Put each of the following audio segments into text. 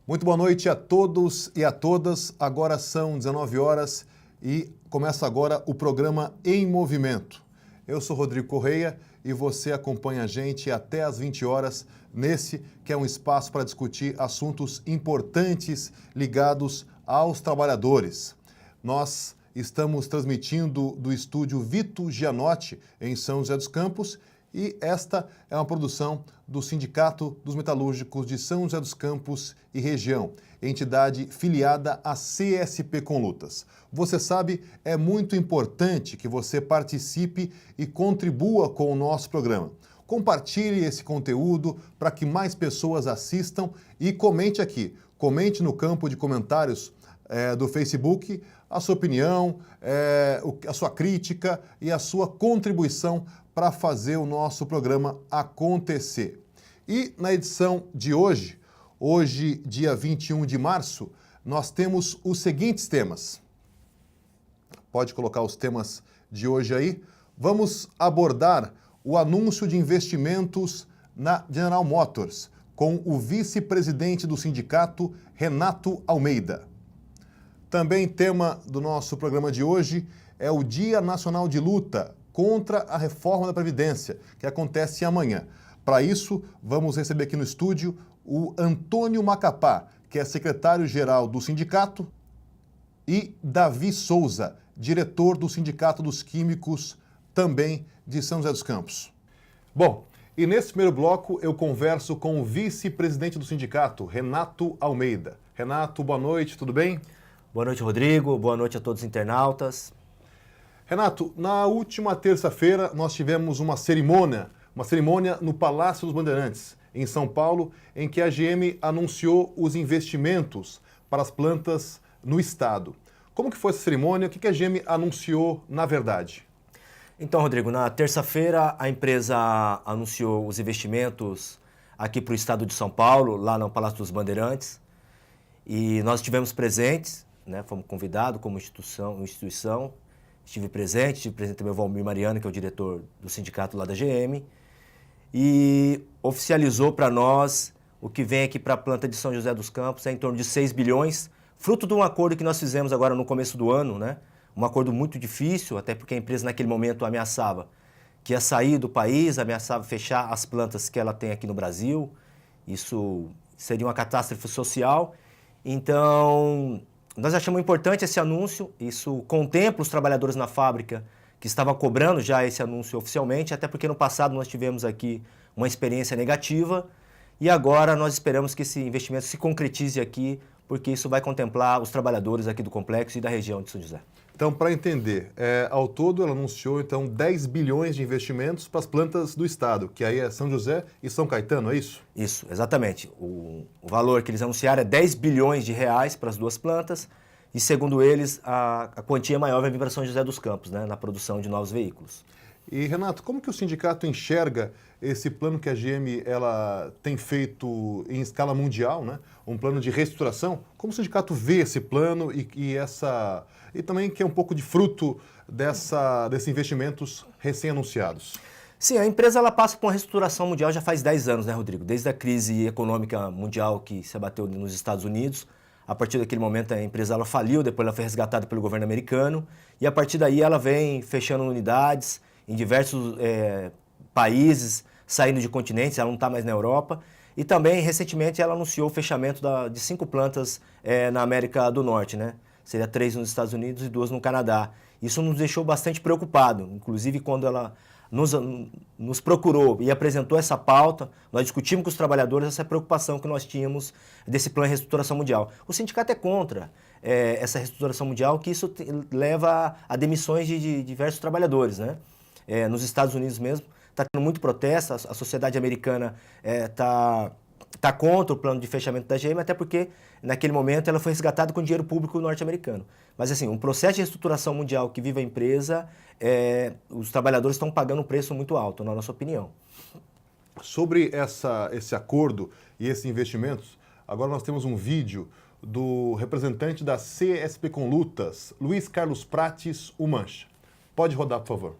Muito boa noite a todos e a todas. Agora são 19 horas e começa agora o programa Em Movimento. Eu sou Rodrigo Correia e você acompanha a gente até às 20 horas nesse que é um espaço para discutir assuntos importantes ligados aos trabalhadores. Nós estamos transmitindo do estúdio Vito Gianotti, em São José dos Campos, e esta é uma produção do Sindicato dos Metalúrgicos de São José dos Campos e região, entidade filiada à CSP Conlutas. Você sabe, é muito importante que você participe e contribua com o nosso programa. Compartilhe esse conteúdo para que mais pessoas assistam e comente aqui. Comente no campo de comentários do Facebook a sua opinião, a sua crítica e a sua contribuição para fazer o nosso programa acontecer. E na edição de hoje, dia 21 de março, nós temos os seguintes temas. Pode colocar os temas de hoje aí. Vamos abordar o anúncio de investimentos na General Motors com o vice-presidente do sindicato, Renato Almeida. Também tema do nosso programa de hoje é o Dia Nacional de Luta contra a Reforma da Previdência, que acontece amanhã. Para isso, vamos receber aqui no estúdio o Antônio Macapá, que é secretário-geral do sindicato, e Davi Souza, diretor do Sindicato dos Químicos, também de São José dos Campos. Bom, e nesse primeiro bloco eu converso com o vice-presidente do sindicato, Renato Almeida. Renato, boa noite, tudo bem? Boa noite, Rodrigo. Boa noite a todos os internautas. Renato, na última terça-feira nós tivemos uma cerimônia no Palácio dos Bandeirantes, em São Paulo, em que a GM anunciou os investimentos para as plantas no estado. Como que foi essa cerimônia? O que a GM anunciou na verdade? Então, Rodrigo, na terça-feira a empresa anunciou os investimentos aqui para o estado de São Paulo, lá no Palácio dos Bandeirantes, e nós estivemos presentes, né, fomos convidados como instituição. Estive presente também o Valmir Mariano, que é o diretor do sindicato lá da GM, e oficializou para nós o que vem aqui para a planta de São José dos Campos, é em torno de 6 bilhões, fruto de um acordo que nós fizemos agora no começo do ano, né? Um acordo muito difícil, até porque a empresa naquele momento ameaçava que ia sair do país, ameaçava fechar as plantas que ela tem aqui no Brasil. Isso seria uma catástrofe social. Então, nós achamos importante esse anúncio, isso contempla os trabalhadores na fábrica que estavam cobrando já esse anúncio oficialmente, até porque no passado nós tivemos aqui uma experiência negativa e agora nós esperamos que esse investimento se concretize aqui, porque isso vai contemplar os trabalhadores aqui do complexo e da região de São José. Então, para entender, ao todo ela anunciou então 10 bilhões de investimentos para as plantas do estado, que aí é São José e São Caetano, é isso? Isso, exatamente. O valor que eles anunciaram é 10 bilhões de reais para as duas plantas e, segundo eles, a quantia maior vai vir para São José dos Campos, né, na produção de novos veículos. E, Renato, como que o sindicato enxerga esse plano que a GM ela tem feito em escala mundial, né? Um plano de reestruturação? Como o sindicato vê esse plano e também que é um pouco de fruto desses investimentos recém-anunciados? Sim, a empresa ela passa por uma reestruturação mundial já faz 10 anos, né, Rodrigo? Desde a crise econômica mundial que se abateu nos Estados Unidos. A partir daquele momento a empresa ela faliu, depois ela foi resgatada pelo governo americano e a partir daí ela vem fechando unidades em diversos países, saindo de continentes, ela não está mais na Europa. E também, recentemente, ela anunciou o fechamento de 5 plantas na América do Norte, né? Seria 3 nos Estados Unidos e 2 no Canadá. Isso nos deixou bastante preocupados. Inclusive, quando ela nos procurou e apresentou essa pauta, nós discutimos com os trabalhadores essa preocupação que nós tínhamos desse plano de reestruturação mundial. O sindicato é contra essa reestruturação mundial, que isso leva a demissões de diversos trabalhadores, né? Nos Estados Unidos mesmo, está tendo muito protesto, a sociedade americana está contra o plano de fechamento da GM, até porque naquele momento ela foi resgatada com dinheiro público norte-americano. Mas assim, um processo de reestruturação mundial que vive a empresa, os trabalhadores estão pagando um preço muito alto, na nossa opinião. Sobre esse acordo e esses investimentos, agora nós temos um vídeo do representante da CSP Conlutas, Luiz Carlos Prates, o Mancha. Pode rodar, por favor.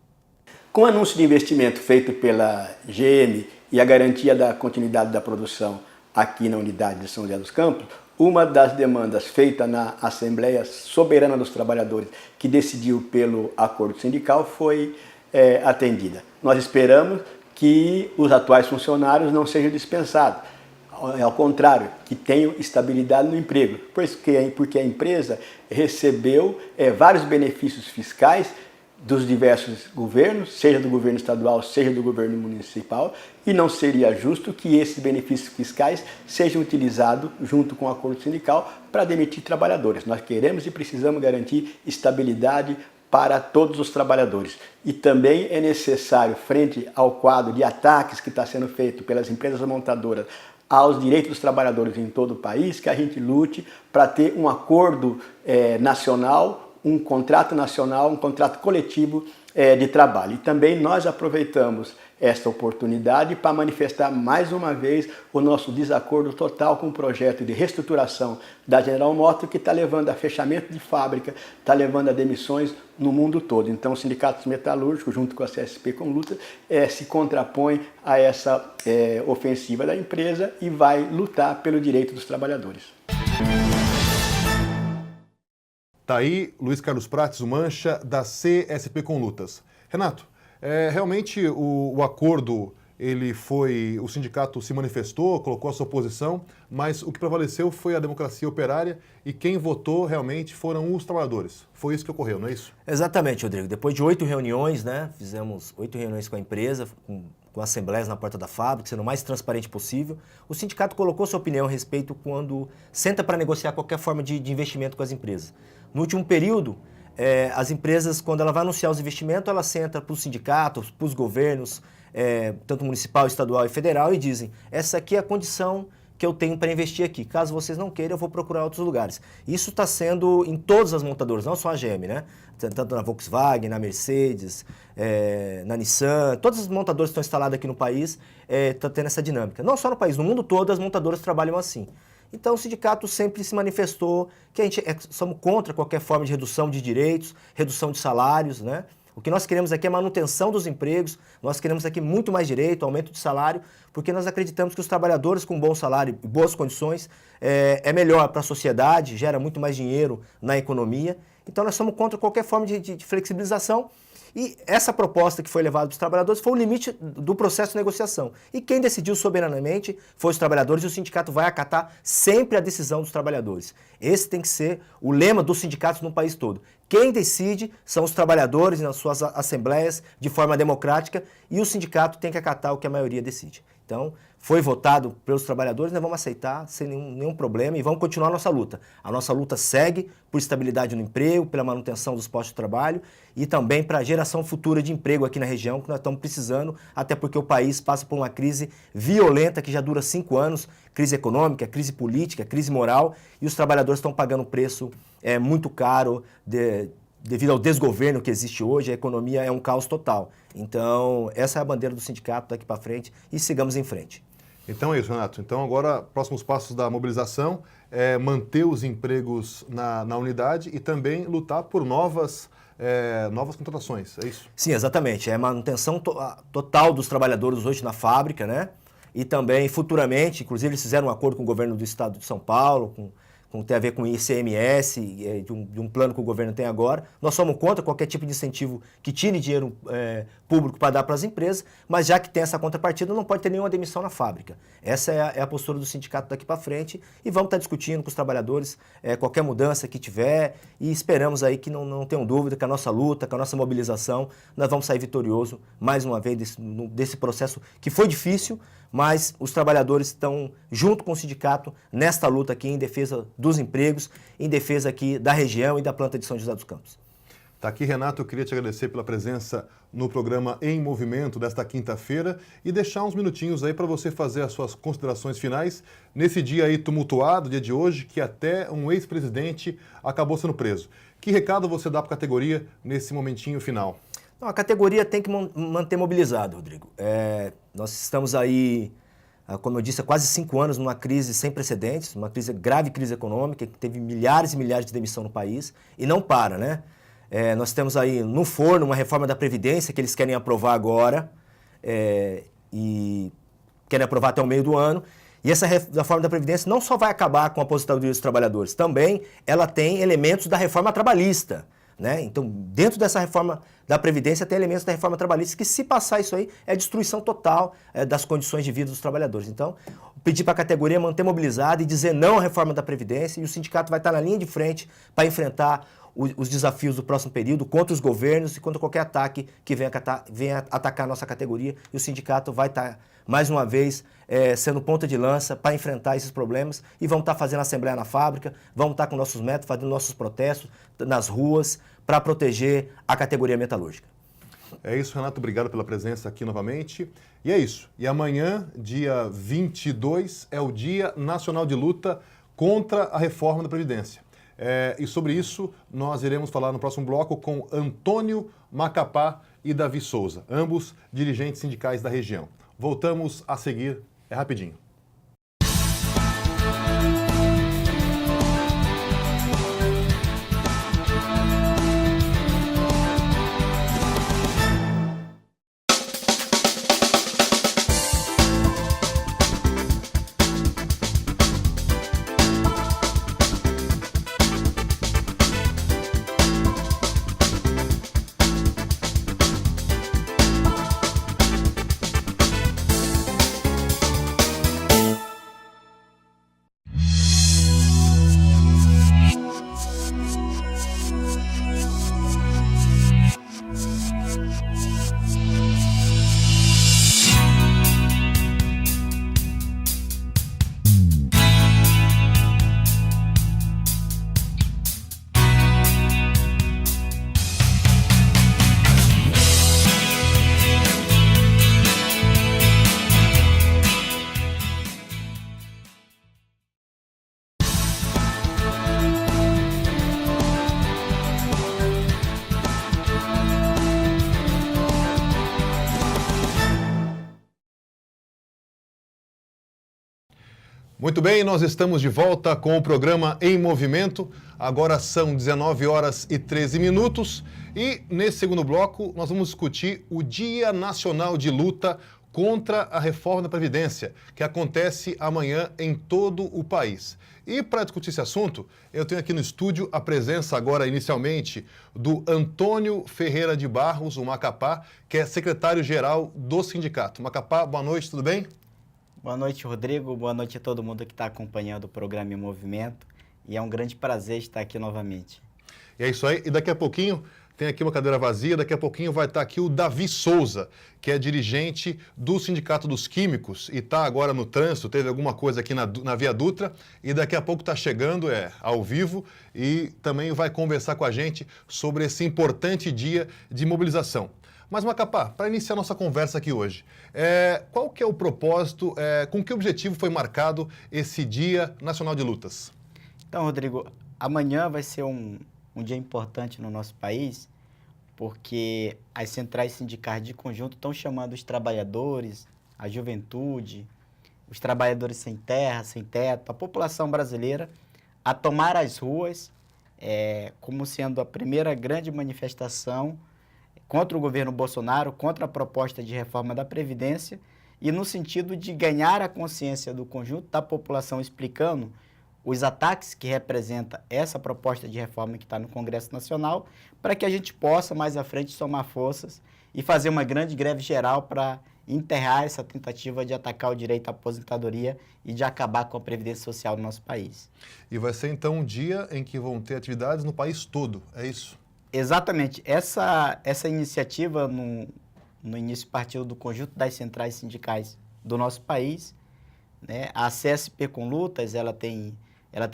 Com o anúncio de investimento feito pela GM e a garantia da continuidade da produção aqui na unidade de São José dos Campos, uma das demandas feita na Assembleia Soberana dos Trabalhadores, que decidiu pelo acordo sindical, foi atendida. Nós esperamos que os atuais funcionários não sejam dispensados. Ao contrário, que tenham estabilidade no emprego, porque a empresa recebeu vários benefícios fiscais dos diversos governos, seja do governo estadual, seja do governo municipal, e não seria justo que esses benefícios fiscais sejam utilizados junto com o acordo sindical para demitir trabalhadores. Nós queremos e precisamos garantir estabilidade para todos os trabalhadores. E também é necessário, frente ao quadro de ataques que está sendo feito pelas empresas montadoras aos direitos dos trabalhadores em todo o país, que a gente lute para ter um acordo nacional, um contrato nacional, um contrato coletivo de trabalho. E também nós aproveitamos esta oportunidade para manifestar mais uma vez o nosso desacordo total com o projeto de reestruturação da General Motors, que está levando a fechamento de fábrica, está levando a demissões no mundo todo. Então, os sindicatos metalúrgicos, junto com a CSP com luta, se contrapõem a essa ofensiva da empresa e vai lutar pelo direito dos trabalhadores. Tá aí Luiz Carlos Prates, o Mancha, da CSP com Lutas. Renato, realmente o acordo, o sindicato se manifestou, colocou a sua posição, mas o que prevaleceu foi a democracia operária e quem votou realmente foram os trabalhadores. Foi isso que ocorreu, não é isso? Exatamente, Rodrigo. Depois de 8 reuniões, né, fizemos 8 reuniões com a empresa, com assembleias na porta da fábrica, sendo o mais transparente possível. O sindicato colocou sua opinião a respeito quando senta para negociar qualquer forma de investimento com as empresas. No último período, as empresas, quando ela vai anunciar os investimentos, ela senta para os sindicatos, para os governos, tanto municipal, estadual e federal, e dizem: essa aqui é a condição que eu tenho para investir aqui. Caso vocês não queiram, eu vou procurar outros lugares. Isso está sendo em todas as montadoras, não só a GM, né? Tanto na Volkswagen, na Mercedes, na Nissan, todas as montadoras que estão instaladas aqui no país estão tendo essa dinâmica. Não só no país, no mundo todo as montadoras trabalham assim. Então o sindicato sempre se manifestou que a gente somos contra qualquer forma de redução de direitos, redução de salários, né? O que nós queremos aqui é manutenção dos empregos, nós queremos aqui muito mais direito, aumento de salário, porque nós acreditamos que os trabalhadores com bom salário e boas condições é melhor para a sociedade, gera muito mais dinheiro na economia. Então nós somos contra qualquer forma de flexibilização. E essa proposta que foi levada para os trabalhadores foi o limite do processo de negociação. E quem decidiu soberanamente foi os trabalhadores, e o sindicato vai acatar sempre a decisão dos trabalhadores. Esse tem que ser o lema dos sindicatos no país todo. Quem decide são os trabalhadores nas suas assembleias de forma democrática e o sindicato tem que acatar o que a maioria decide. Então, foi votado pelos trabalhadores, nós vamos aceitar sem nenhum problema e vamos continuar a nossa luta. A nossa luta segue por estabilidade no emprego, pela manutenção dos postos de trabalho e também para a geração futura de emprego aqui na região, que nós estamos precisando, até porque o país passa por uma crise violenta que já dura 5 anos, crise econômica, crise política, crise moral, e os trabalhadores estão pagando um preço muito caro devido ao desgoverno que existe hoje. A economia é um caos total. Então, essa é a bandeira do sindicato daqui para frente e sigamos em frente. Então é isso, Renato. Então agora, próximos passos da mobilização é manter os empregos na unidade e também lutar por novas contratações, é isso? Sim, exatamente. É manutenção total dos trabalhadores hoje na fábrica, né? E também futuramente, inclusive eles fizeram um acordo com o governo do estado de São Paulo, tem a ver com o ICMS, de um plano que o governo tem agora. Nós somos contra qualquer tipo de incentivo que tire dinheiro público para dar para as empresas, mas já que tem essa contrapartida, não pode ter nenhuma demissão na fábrica. Essa é a postura do sindicato daqui para frente e vamos estar discutindo com os trabalhadores qualquer mudança que tiver e esperamos aí que não tenham dúvida que a nossa luta, que a nossa mobilização, nós vamos sair vitorioso mais uma vez desse processo que foi difícil, mas os trabalhadores estão junto com o sindicato nesta luta aqui em defesa dos empregos, em defesa aqui da região e da planta de São José dos Campos. Tá aqui, Renato, eu queria te agradecer pela presença no programa Em Movimento desta quinta-feira e deixar uns minutinhos aí para você fazer as suas considerações finais nesse dia aí tumultuado, dia de hoje, que até um ex-presidente acabou sendo preso. Que recado você dá para a categoria nesse momentinho final? Não, a categoria tem que manter mobilizada, Rodrigo. Nós estamos aí, como eu disse, há quase 5 anos numa crise sem precedentes, uma grave crise econômica, que teve milhares e milhares de demissão no país e não para, né? Nós temos aí no forno uma reforma da Previdência que eles querem aprovar agora e querem aprovar até o meio do ano. E essa reforma da Previdência não só vai acabar com a aposentadoria dos trabalhadores, também ela tem elementos da reforma trabalhista, né? Então, dentro dessa reforma da Previdência tem elementos da reforma trabalhista que, se passar isso aí, é destruição total das condições de vida dos trabalhadores. Então, pedir para a categoria manter mobilizada e dizer não à reforma da Previdência, e o sindicato vai estar na linha de frente para enfrentar os desafios do próximo período contra os governos e contra qualquer ataque que venha atacar a nossa categoria. E o sindicato vai estar, mais uma vez, sendo ponta de lança para enfrentar esses problemas, e vamos estar fazendo assembleia na fábrica, vamos estar com nossos métodos, fazendo nossos protestos nas ruas para proteger a categoria metalúrgica. É isso, Renato, obrigado pela presença aqui novamente. E é isso. E amanhã, dia 22, é o Dia Nacional de Luta contra a Reforma da Previdência. E sobre isso nós iremos falar no próximo bloco com Antônio Macapá e Davi Souza, ambos dirigentes sindicais da região. Voltamos a seguir, é rapidinho. Muito bem, nós estamos de volta com o programa Em Movimento. Agora são 19 horas e 13 minutos e nesse segundo bloco nós vamos discutir o Dia Nacional de Luta contra a Reforma da Previdência, que acontece amanhã em todo o país. E para discutir esse assunto, eu tenho aqui no estúdio a presença agora inicialmente do Antônio Ferreira de Barros, o Macapá, que é secretário-geral do sindicato. Macapá, boa noite, tudo bem? Boa noite, Rodrigo. Boa noite a todo mundo que está acompanhando o programa Em Movimento. E é um grande prazer estar aqui novamente. E é isso aí. E daqui a pouquinho, tem aqui uma cadeira vazia, daqui a pouquinho vai estar aqui o Davi Souza, que é dirigente do Sindicato dos Químicos e está agora no trânsito, teve alguma coisa aqui na Via Dutra e daqui a pouco está chegando, ao vivo, e também vai conversar com a gente sobre esse importante dia de mobilização. Mas, Macapá, para iniciar nossa conversa aqui hoje, qual que é o propósito, com que objetivo foi marcado esse Dia Nacional de Lutas? Então, Rodrigo, amanhã vai ser um dia importante no nosso país, porque as centrais sindicais de conjunto estão chamando os trabalhadores, a juventude, os trabalhadores sem terra, sem teto, a população brasileira, a tomar as ruas como sendo a primeira grande manifestação contra o governo Bolsonaro, contra a proposta de reforma da Previdência e no sentido de ganhar a consciência do conjunto da população, explicando os ataques que representa essa proposta de reforma que está no Congresso Nacional, para que a gente possa, mais à frente, somar forças e fazer uma grande greve geral para enterrar essa tentativa de atacar o direito à aposentadoria e de acabar com a Previdência Social no nosso país. E vai ser, então, um dia em que vão ter atividades no país todo, é isso? Exatamente. Essa iniciativa, no início, partiu do conjunto das centrais sindicais do nosso país, né? A CSP com Lutas, ela tem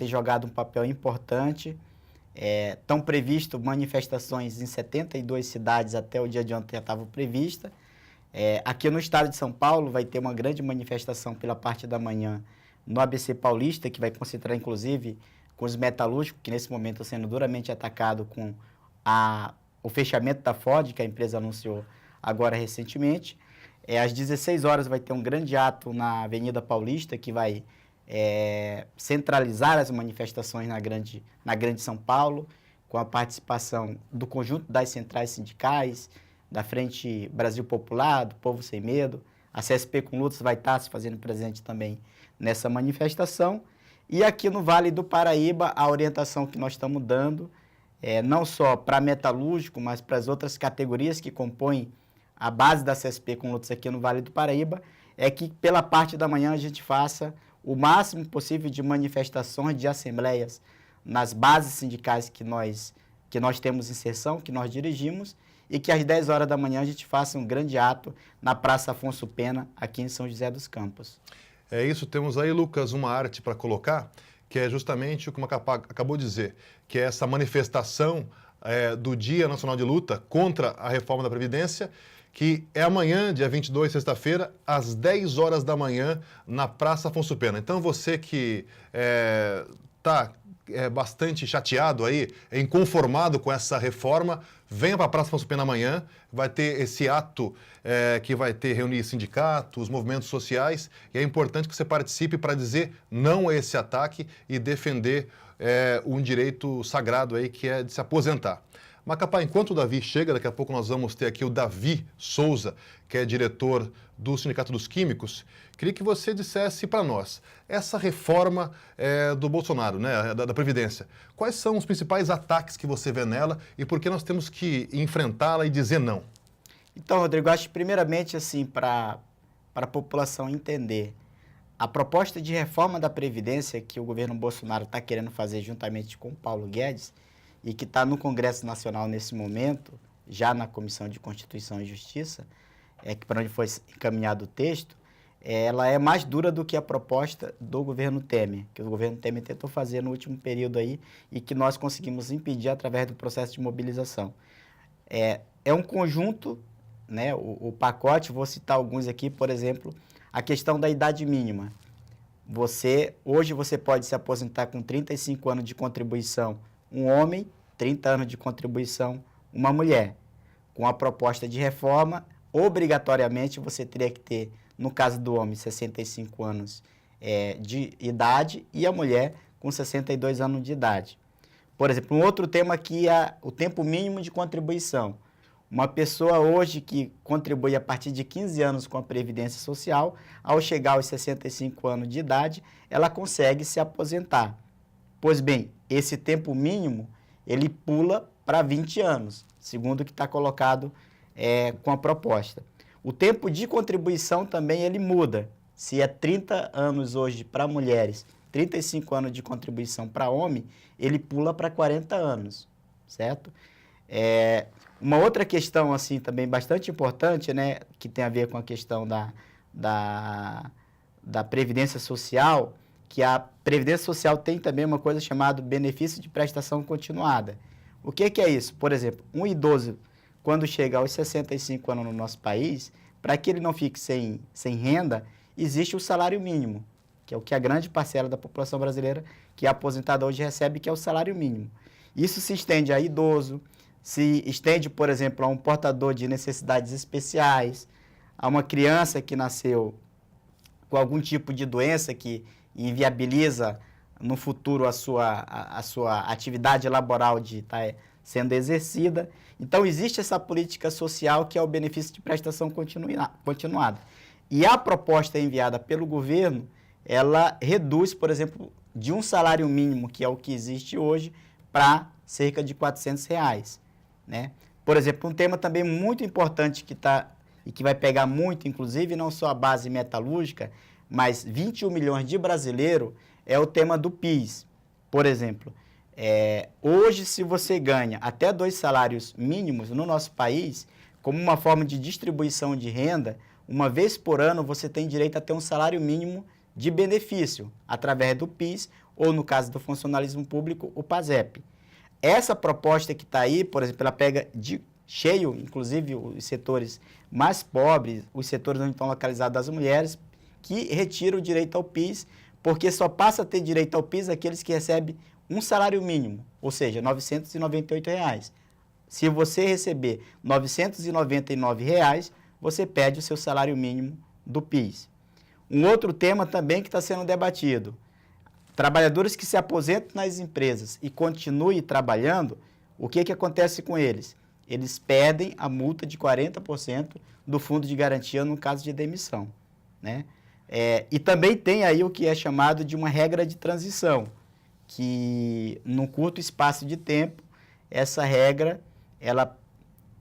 jogado um papel importante. Estão previstas manifestações em 72 cidades, até o dia de ontem já estava prevista. Aqui no estado de São Paulo vai ter uma grande manifestação pela parte da manhã no ABC Paulista, que vai concentrar, inclusive, com os metalúrgicos, que nesse momento estão sendo duramente atacados com o fechamento da Ford, que a empresa anunciou agora recentemente. Às 16 horas vai ter um grande ato na Avenida Paulista, que vai centralizar as manifestações na grande São Paulo, com a participação do conjunto das centrais sindicais, da Frente Brasil Popular, do Povo Sem Medo, A CSP com Lutas vai estar se fazendo presente também nessa manifestação. E aqui no Vale do Paraíba, a orientação que nós estamos dando, não só para metalúrgico, mas para as outras categorias que compõem a base da CSP com Lutas aqui no Vale do Paraíba, é que pela parte da manhã a gente faça o máximo possível de manifestações, de assembleias nas bases sindicais que nós temos inserção, que nós dirigimos, e que às 10 horas da manhã a gente faça um grande ato na Praça Afonso Pena, aqui em São José dos Campos. É isso, temos aí, Lucas, uma arte para colocar, que é justamente o que o Macapá acabou de dizer, que é essa manifestação do Dia Nacional de Luta contra a reforma da Previdência, que é amanhã, dia 22, sexta-feira, às 10 horas da manhã, na Praça Afonso Pena. Então, você que está bastante chateado aí, inconformado com essa reforma, venha para a Praça Afonso Pena amanhã, vai ter esse ato que vai ter reunir sindicatos, movimentos sociais, e é importante que você participe para dizer não a esse ataque e defender um direito sagrado aí, que é de se aposentar. Macapá, enquanto o Davi chega, daqui a pouco nós vamos ter aqui o Davi Souza, que é diretor do Sindicato dos Químicos. Queria que você dissesse para nós, essa reforma do Bolsonaro, né, da Previdência, quais são os principais ataques que você vê nela e por que nós temos que enfrentá-la e dizer não? Então, Rodrigo, acho que primeiramente, assim, para a população entender, a proposta de reforma da Previdência que o governo Bolsonaro está querendo fazer juntamente com o Paulo Guedes, e que está no Congresso Nacional nesse momento, já na Comissão de Constituição e Justiça, que para onde foi encaminhado o texto, ela é mais dura do que a proposta do governo Temer, que o governo Temer tentou fazer no último período aí e que nós conseguimos impedir através do processo de mobilização. É um conjunto, né, o pacote, vou citar alguns aqui, por exemplo, a questão da idade mínima. Hoje você pode se aposentar com 35 anos de contribuição, um homem, 30 anos de contribuição, uma mulher. Com a proposta de reforma, obrigatoriamente você teria que ter, no caso do homem, 65 anos de idade e a mulher com 62 anos de idade. Por exemplo, um outro tema aqui é o tempo mínimo de contribuição. Uma pessoa hoje que contribui a partir de 15 anos com a Previdência Social, ao chegar aos 65 anos de idade, ela consegue se aposentar. Pois bem, esse tempo mínimo, ele pula para 20 anos, segundo o que está colocado com a proposta. O tempo de contribuição também ele muda. Se é 30 anos hoje para mulheres, 35 anos de contribuição para homem, ele pula para 40 anos, certo? Uma outra questão assim também bastante importante, né, que tem a ver com a questão da Previdência Social, que a Previdência Social tem também uma coisa chamada benefício de prestação continuada. O que é isso? Por exemplo, um idoso, quando chega aos 65 anos no nosso país, para que ele não fique sem renda, existe o salário mínimo, que é o que a grande parcela da população brasileira que é aposentada hoje recebe, que é o salário mínimo. Isso se estende a idoso, se estende, por exemplo, a um portador de necessidades especiais, a uma criança que nasceu com algum tipo de doença que inviabiliza no futuro a sua atividade laboral de estar sendo exercida. Então, existe essa política social que é o benefício de prestação continuada. E a proposta enviada pelo governo, ela reduz, por exemplo, de um salário mínimo, que é o que existe hoje, para cerca de R$400, né? Por exemplo, um tema também muito importante e que vai pegar muito, inclusive, não só a base metalúrgica, mas 21 milhões de brasileiros, é o tema do PIS. Por exemplo, hoje, se você ganha até 2 salários mínimos no nosso país, como uma forma de distribuição de renda, uma vez por ano você tem direito a ter um salário mínimo de benefício, através do PIS, ou no caso do funcionalismo público, o PASEP. Essa proposta que está aí, por exemplo, ela pega de cheio, inclusive, os setores mais pobres, os setores onde estão localizadas as mulheres, que retiram o direito ao PIS, porque só passa a ter direito ao PIS aqueles que recebem um salário mínimo, ou seja, R$ 998. Se você receber R$ 999, você perde o seu salário mínimo do PIS. Um outro tema também que está sendo debatido, trabalhadores que se aposentam nas empresas e continuem trabalhando, o que acontece com eles? eles perdem a multa de 40% do fundo de garantia no caso de demissão, né? E também tem aí o que é chamado de uma regra de transição, que num curto espaço de tempo, essa regra ela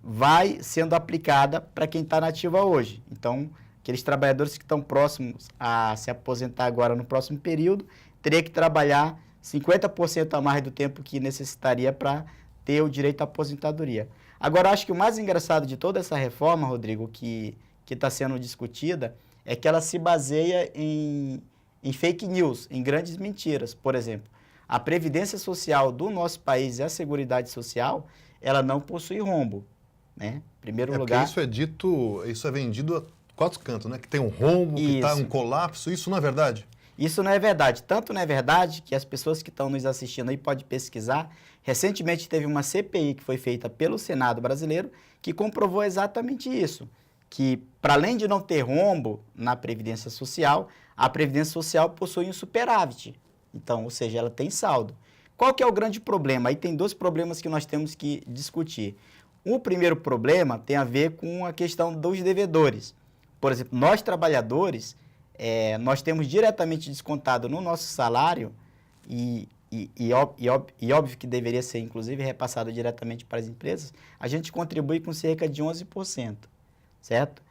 vai sendo aplicada para quem está na ativa hoje. Então, aqueles trabalhadores que estão próximos a se aposentar agora no próximo período, teria que trabalhar 50% a mais do tempo que necessitaria para ter o direito à aposentadoria. Agora, acho que o mais engraçado de toda essa reforma, Rodrigo, que está sendo discutida, é que ela se baseia em fake news, em grandes mentiras. Por exemplo, a Previdência Social do nosso país e a Seguridade Social, ela não possui rombo, né? Em primeiro lugar... Isso é dito, isso é vendido a quatro cantos, né? Que tem um rombo, que está um colapso, isso não é verdade? Isso não é verdade. Tanto não é verdade que as pessoas que estão nos assistindo aí podem pesquisar. Recentemente teve uma CPI que foi feita pelo Senado brasileiro que comprovou exatamente isso. Que, para além de não ter rombo na Previdência Social, a Previdência Social possui um superávit. Então, ou seja, ela tem saldo. Qual que é o grande problema? Aí tem dois problemas que nós temos que discutir. O primeiro problema tem a ver com a questão dos devedores. Por exemplo, nós trabalhadores, nós temos diretamente descontado no nosso salário e óbvio que deveria ser, inclusive, repassado diretamente para as empresas, a gente contribui com cerca de 11%. Certo?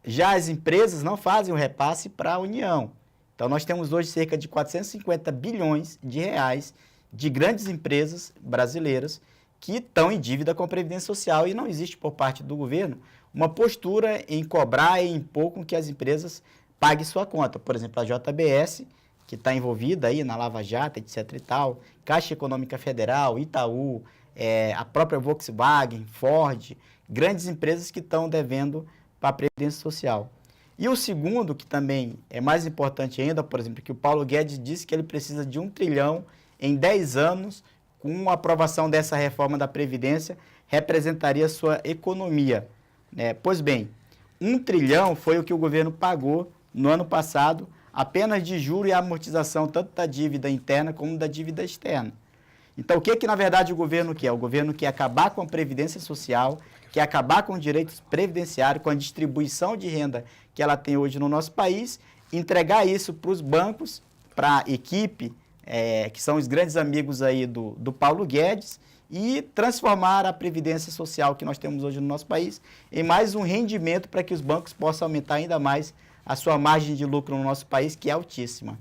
Já as empresas não fazem o repasse para a União. Então, nós temos hoje cerca de 450 bilhões de reais de grandes empresas brasileiras que estão em dívida com a Previdência Social e não existe por parte do governo uma postura em cobrar e impor com que as empresas paguem sua conta. Por exemplo, a JBS, que está envolvida aí na Lava Jato, etc. e tal, Caixa Econômica Federal, Itaú, a própria Volkswagen, Ford, grandes empresas que estão devendo para a Previdência Social. E o segundo, que também é mais importante ainda, por exemplo, que o Paulo Guedes disse que ele precisa de 1 trilhão em 10 anos, com a aprovação dessa reforma da Previdência, representaria sua economia. Pois bem, 1 trilhão foi o que o governo pagou no ano passado, apenas de juro e amortização, tanto da dívida interna como da dívida externa. Então, o que na verdade o governo quer? O governo quer acabar com a Previdência Social, quer acabar com os direitos previdenciários, com a distribuição de renda que ela tem hoje no nosso país, entregar isso para os bancos, para a equipe, que são os grandes amigos aí do Paulo Guedes, e transformar a Previdência Social que nós temos hoje no nosso país em mais um rendimento para que os bancos possam aumentar ainda mais a sua margem de lucro no nosso país, que é altíssima.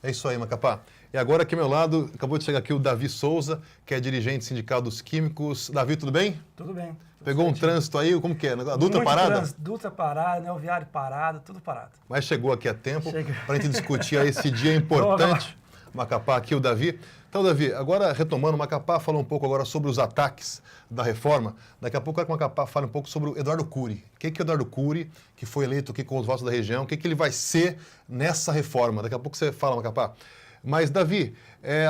É isso aí, Macapá. E agora aqui ao meu lado, acabou de chegar aqui o Davi Souza, que é dirigente sindical dos químicos. Davi, tudo bem? Tudo bem. Pegou um trânsito aí, como que é? A Dutra parada? Trânsito, Dutra parada, né? O viário parado, tudo parado. Mas chegou aqui a tempo para a gente discutir aí esse dia importante. Macapá, aqui o Davi. Então, Davi, agora retomando, o Macapá falou um pouco agora sobre os ataques da reforma. Daqui a pouco eu quero que o Macapá fale um pouco sobre o Eduardo Cury. O que é o Eduardo Cury, que foi eleito aqui com os votos da região, o que ele vai ser nessa reforma? Daqui a pouco você fala, Macapá. Mas, Davi,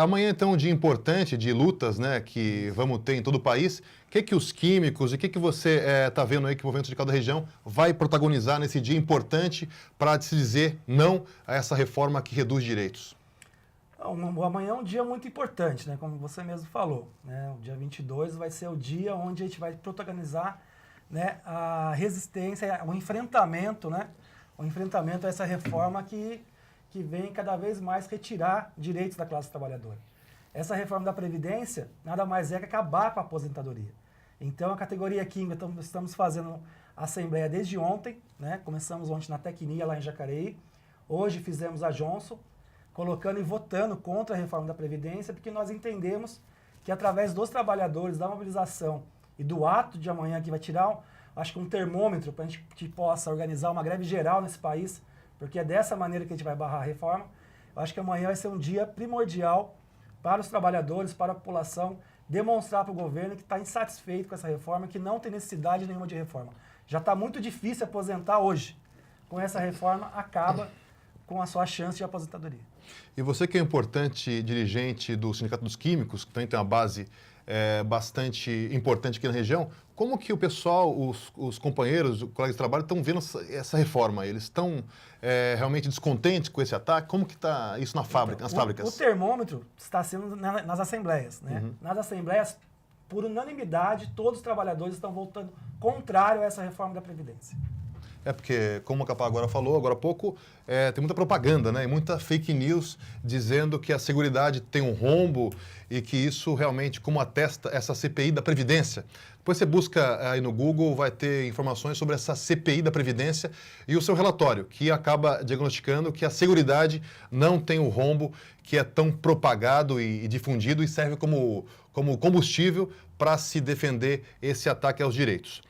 amanhã então é um dia importante de lutas, né, que vamos ter em todo o país. O que os químicos e o que você está vendo aí que o movimento sindical da região vai protagonizar nesse dia importante para se dizer não a essa reforma que reduz direitos? O amanhã é um dia muito importante, né, como você mesmo falou. Né, o dia 22 vai ser o dia onde a gente vai protagonizar, né, a resistência, o enfrentamento, né, a essa reforma que vem cada vez mais retirar direitos da classe trabalhadora. Essa reforma da Previdência nada mais é que acabar com a aposentadoria. Então, a categoria química, estamos fazendo a assembleia desde ontem, né? Começamos ontem na Tecnia, lá em Jacareí. Hoje fizemos a Johnson, colocando e votando contra a reforma da Previdência, porque nós entendemos que através dos trabalhadores, da mobilização e do ato de amanhã, que vai tirar, acho que um termômetro para a gente que possa organizar uma greve geral nesse país, porque é dessa maneira que a gente vai barrar a reforma. Eu acho que amanhã vai ser um dia primordial para os trabalhadores, para a população, demonstrar para o governo que está insatisfeito com essa reforma, que não tem necessidade nenhuma de reforma. Já está muito difícil aposentar hoje. Com essa reforma, acaba com a sua chance de aposentadoria. E você que é importante dirigente do Sindicato dos Químicos, que também tem uma base bastante importante aqui na região, como que o pessoal, os companheiros, os colegas de trabalho estão vendo essa reforma? Eles estão realmente descontentes com esse ataque? Como que está isso nas fábricas? O termômetro está sendo nas assembleias. Né? Nas assembleias, por unanimidade, todos os trabalhadores estão votando contrário a essa reforma da Previdência. É porque, como o Macapá agora falou, agora há pouco, tem muita propaganda, né? E muita fake news dizendo que a Seguridade tem um rombo e que isso realmente, como atesta essa CPI da Previdência. Depois você busca aí no Google, vai ter informações sobre essa CPI da Previdência e o seu relatório, que acaba diagnosticando que a Seguridade não tem o rombo que é tão propagado e difundido e serve como combustível para se defender esse ataque aos direitos.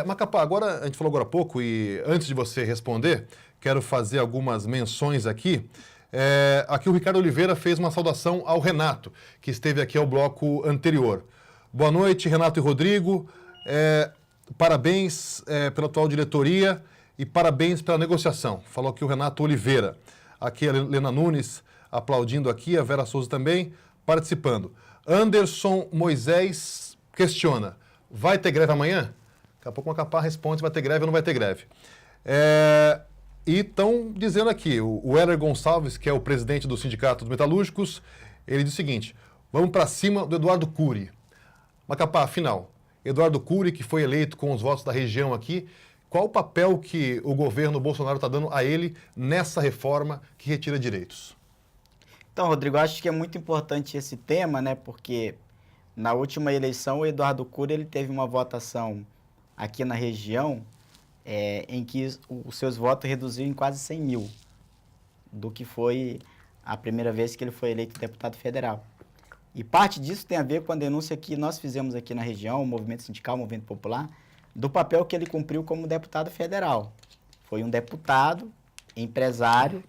Macapá, agora, a gente falou agora há pouco e antes de você responder, quero fazer algumas menções aqui. Aqui o Ricardo Oliveira fez uma saudação ao Renato, que esteve aqui ao bloco anterior. Boa noite, Renato e Rodrigo. Parabéns pela atual diretoria e parabéns pela negociação. Falou aqui o Renato Oliveira. Aqui a Helena Nunes aplaudindo aqui, a Vera Souza também participando. Anderson Moisés questiona, vai ter greve amanhã? Daqui a pouco o Macapá responde se vai ter greve ou não vai ter greve. E estão dizendo aqui, o Heller Gonçalves, que é o presidente do Sindicato dos Metalúrgicos, ele diz o seguinte, vamos para cima do Eduardo Cury. Macapá, afinal, Eduardo Cury, que foi eleito com os votos da região aqui, qual o papel que o governo Bolsonaro está dando a ele nessa reforma que retira direitos? Então, Rodrigo, acho que é muito importante esse tema, né? Porque na última eleição o Eduardo Cury ele teve uma votação aqui na região em que os seus votos reduziram em quase 100 mil do que foi a primeira vez que ele foi eleito deputado federal. E parte disso tem a ver com a denúncia que nós fizemos aqui na região, o movimento sindical, o movimento popular, do papel que ele cumpriu como deputado federal. Foi um deputado, empresário,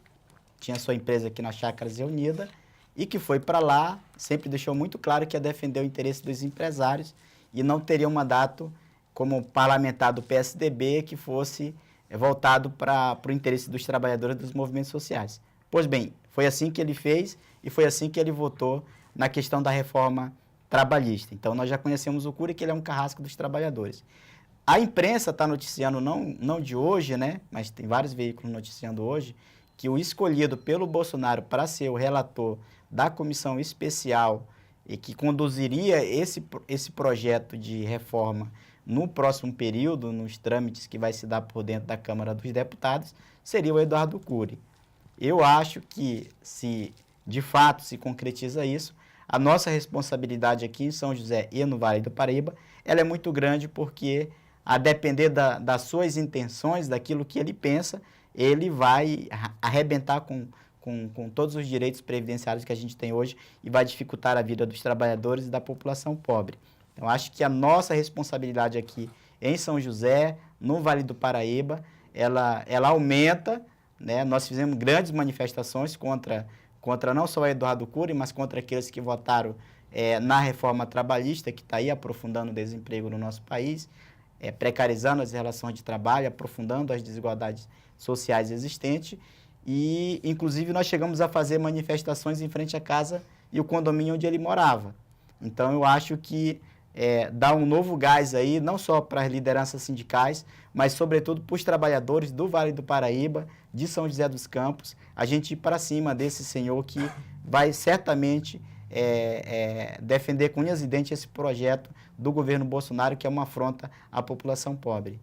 tinha sua empresa aqui na Chácaras Reunida e que foi para lá, sempre deixou muito claro que ia defender o interesse dos empresários e não teria um mandato como parlamentar do PSDB que fosse voltado para o interesse dos trabalhadores dos movimentos sociais. Pois bem, foi assim que ele fez e foi assim que ele votou na questão da reforma trabalhista. Então, nós já conhecemos o Cury, que ele é um carrasco dos trabalhadores. A imprensa está noticiando, não de hoje, né, mas tem vários veículos noticiando hoje, que o escolhido pelo Bolsonaro para ser o relator da comissão especial e que conduziria esse projeto de reforma no próximo período, nos trâmites que vai se dar por dentro da Câmara dos Deputados, seria o Eduardo Cury. Eu acho que, se de fato se concretiza isso, a nossa responsabilidade aqui em São José e no Vale do Paraíba, ela é muito grande porque, a depender das suas intenções, daquilo que ele pensa, ele vai arrebentar com todos os direitos previdenciários que a gente tem hoje e vai dificultar a vida dos trabalhadores e da população pobre. Então, acho que a nossa responsabilidade aqui em São José, no Vale do Paraíba, ela aumenta, né? Nós fizemos grandes manifestações contra não só o Eduardo Cury, mas contra aqueles que votaram na reforma trabalhista, que está aí aprofundando o desemprego no nosso país, precarizando as relações de trabalho, aprofundando as desigualdades sociais existentes. E, inclusive, nós chegamos a fazer manifestações em frente à casa e o condomínio onde ele morava. Então, eu acho que dá um novo gás aí, não só para as lideranças sindicais, mas, sobretudo, para os trabalhadores do Vale do Paraíba, de São José dos Campos, a gente ir para cima desse senhor que vai certamente defender com unhas e dentes esse projeto do governo Bolsonaro, que é uma afronta à população pobre.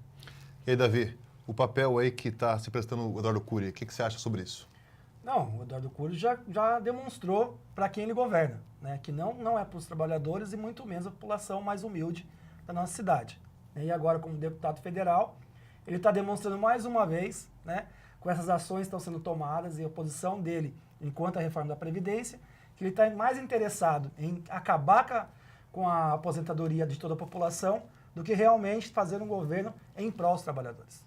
E aí, Davi, o papel aí que está se prestando o Eduardo Cury, o que você acha sobre isso? Não, o Eduardo Cury já demonstrou para quem ele governa, né? Que não é para os trabalhadores e muito menos a população mais humilde da nossa cidade. E agora, como deputado federal, ele está demonstrando mais uma vez, né, com essas ações que estão sendo tomadas e a posição dele enquanto a reforma da Previdência, que ele está mais interessado em acabar com a aposentadoria de toda a população do que realmente fazer um governo em prol dos trabalhadores.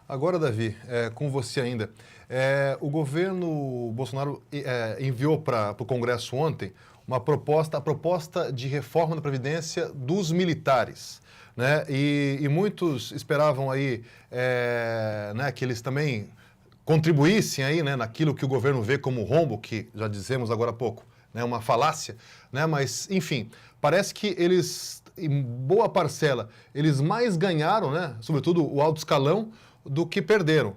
Agora, Davi, com você ainda, o governo Bolsonaro enviou para o Congresso ontem a proposta de reforma da Previdência dos militares, né? E muitos esperavam aí né, que eles também contribuíssem aí, né, naquilo que o governo vê como rombo, que já dizemos agora há pouco, né, uma falácia, né? Mas, enfim, parece que eles, em boa parcela, eles mais ganharam, né, sobretudo o alto escalão, do que perderam.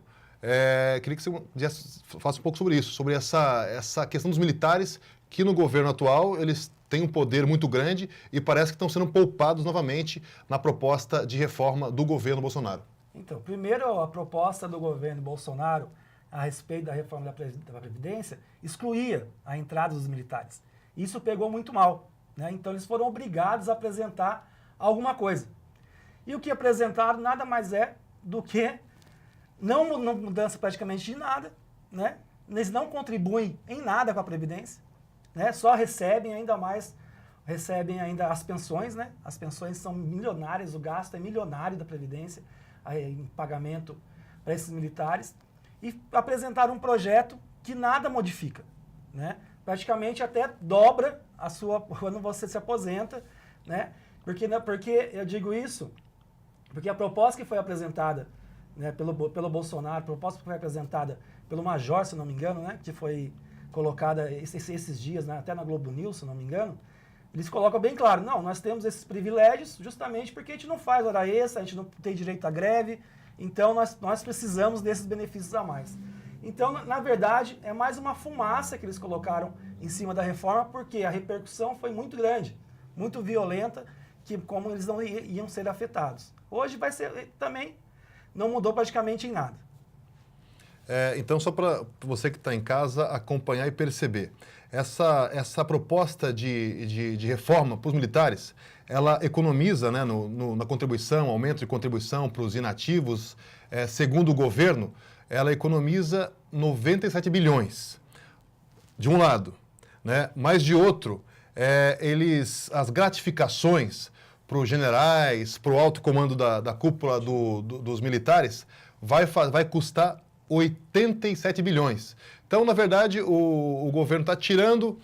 Queria que você falasse um pouco sobre isso, sobre essa questão dos militares, que no governo atual eles têm um poder muito grande e parece que estão sendo poupados novamente na proposta de reforma do governo Bolsonaro. Então, primeiro, a proposta do governo Bolsonaro a respeito da reforma da Previdência excluía a entrada dos militares. Isso pegou muito mal, né? Então, eles foram obrigados a apresentar alguma coisa. E o que apresentaram nada mais é do que não mudança praticamente de nada, né? Eles não contribuem em nada com a Previdência, né? Só recebem ainda as pensões, né? As pensões são milionárias, o gasto é milionário da Previdência em pagamento para esses militares, e apresentaram um projeto que nada modifica, né? Praticamente até dobra a sua quando você se aposenta, né? Porque eu digo isso, porque a proposta que foi apresentada, né, pelo Bolsonaro, a proposta que foi apresentada pelo Major, se não me engano, né, que foi colocada esses dias, né, até na Globo News, se não me engano, eles colocam bem claro, não, nós temos esses privilégios justamente porque a gente não faz hora extra, a gente não tem direito à greve, então nós precisamos desses benefícios a mais. Então, na verdade, é mais uma fumaça que eles colocaram em cima da reforma, porque a repercussão foi muito grande, muito violenta, que como eles não iam ser afetados. Hoje vai ser também, não mudou praticamente em nada. Então, só para você que está em casa acompanhar e perceber, essa proposta de reforma para os militares, ela economiza, né, na contribuição, aumento de contribuição para os inativos, segundo o governo, ela economiza 97 bilhões, de um lado, né? Mas de outro, as gratificações para os generais, para o alto comando da cúpula dos militares, vai custar 87 bilhões. Então, na verdade, o governo está tirando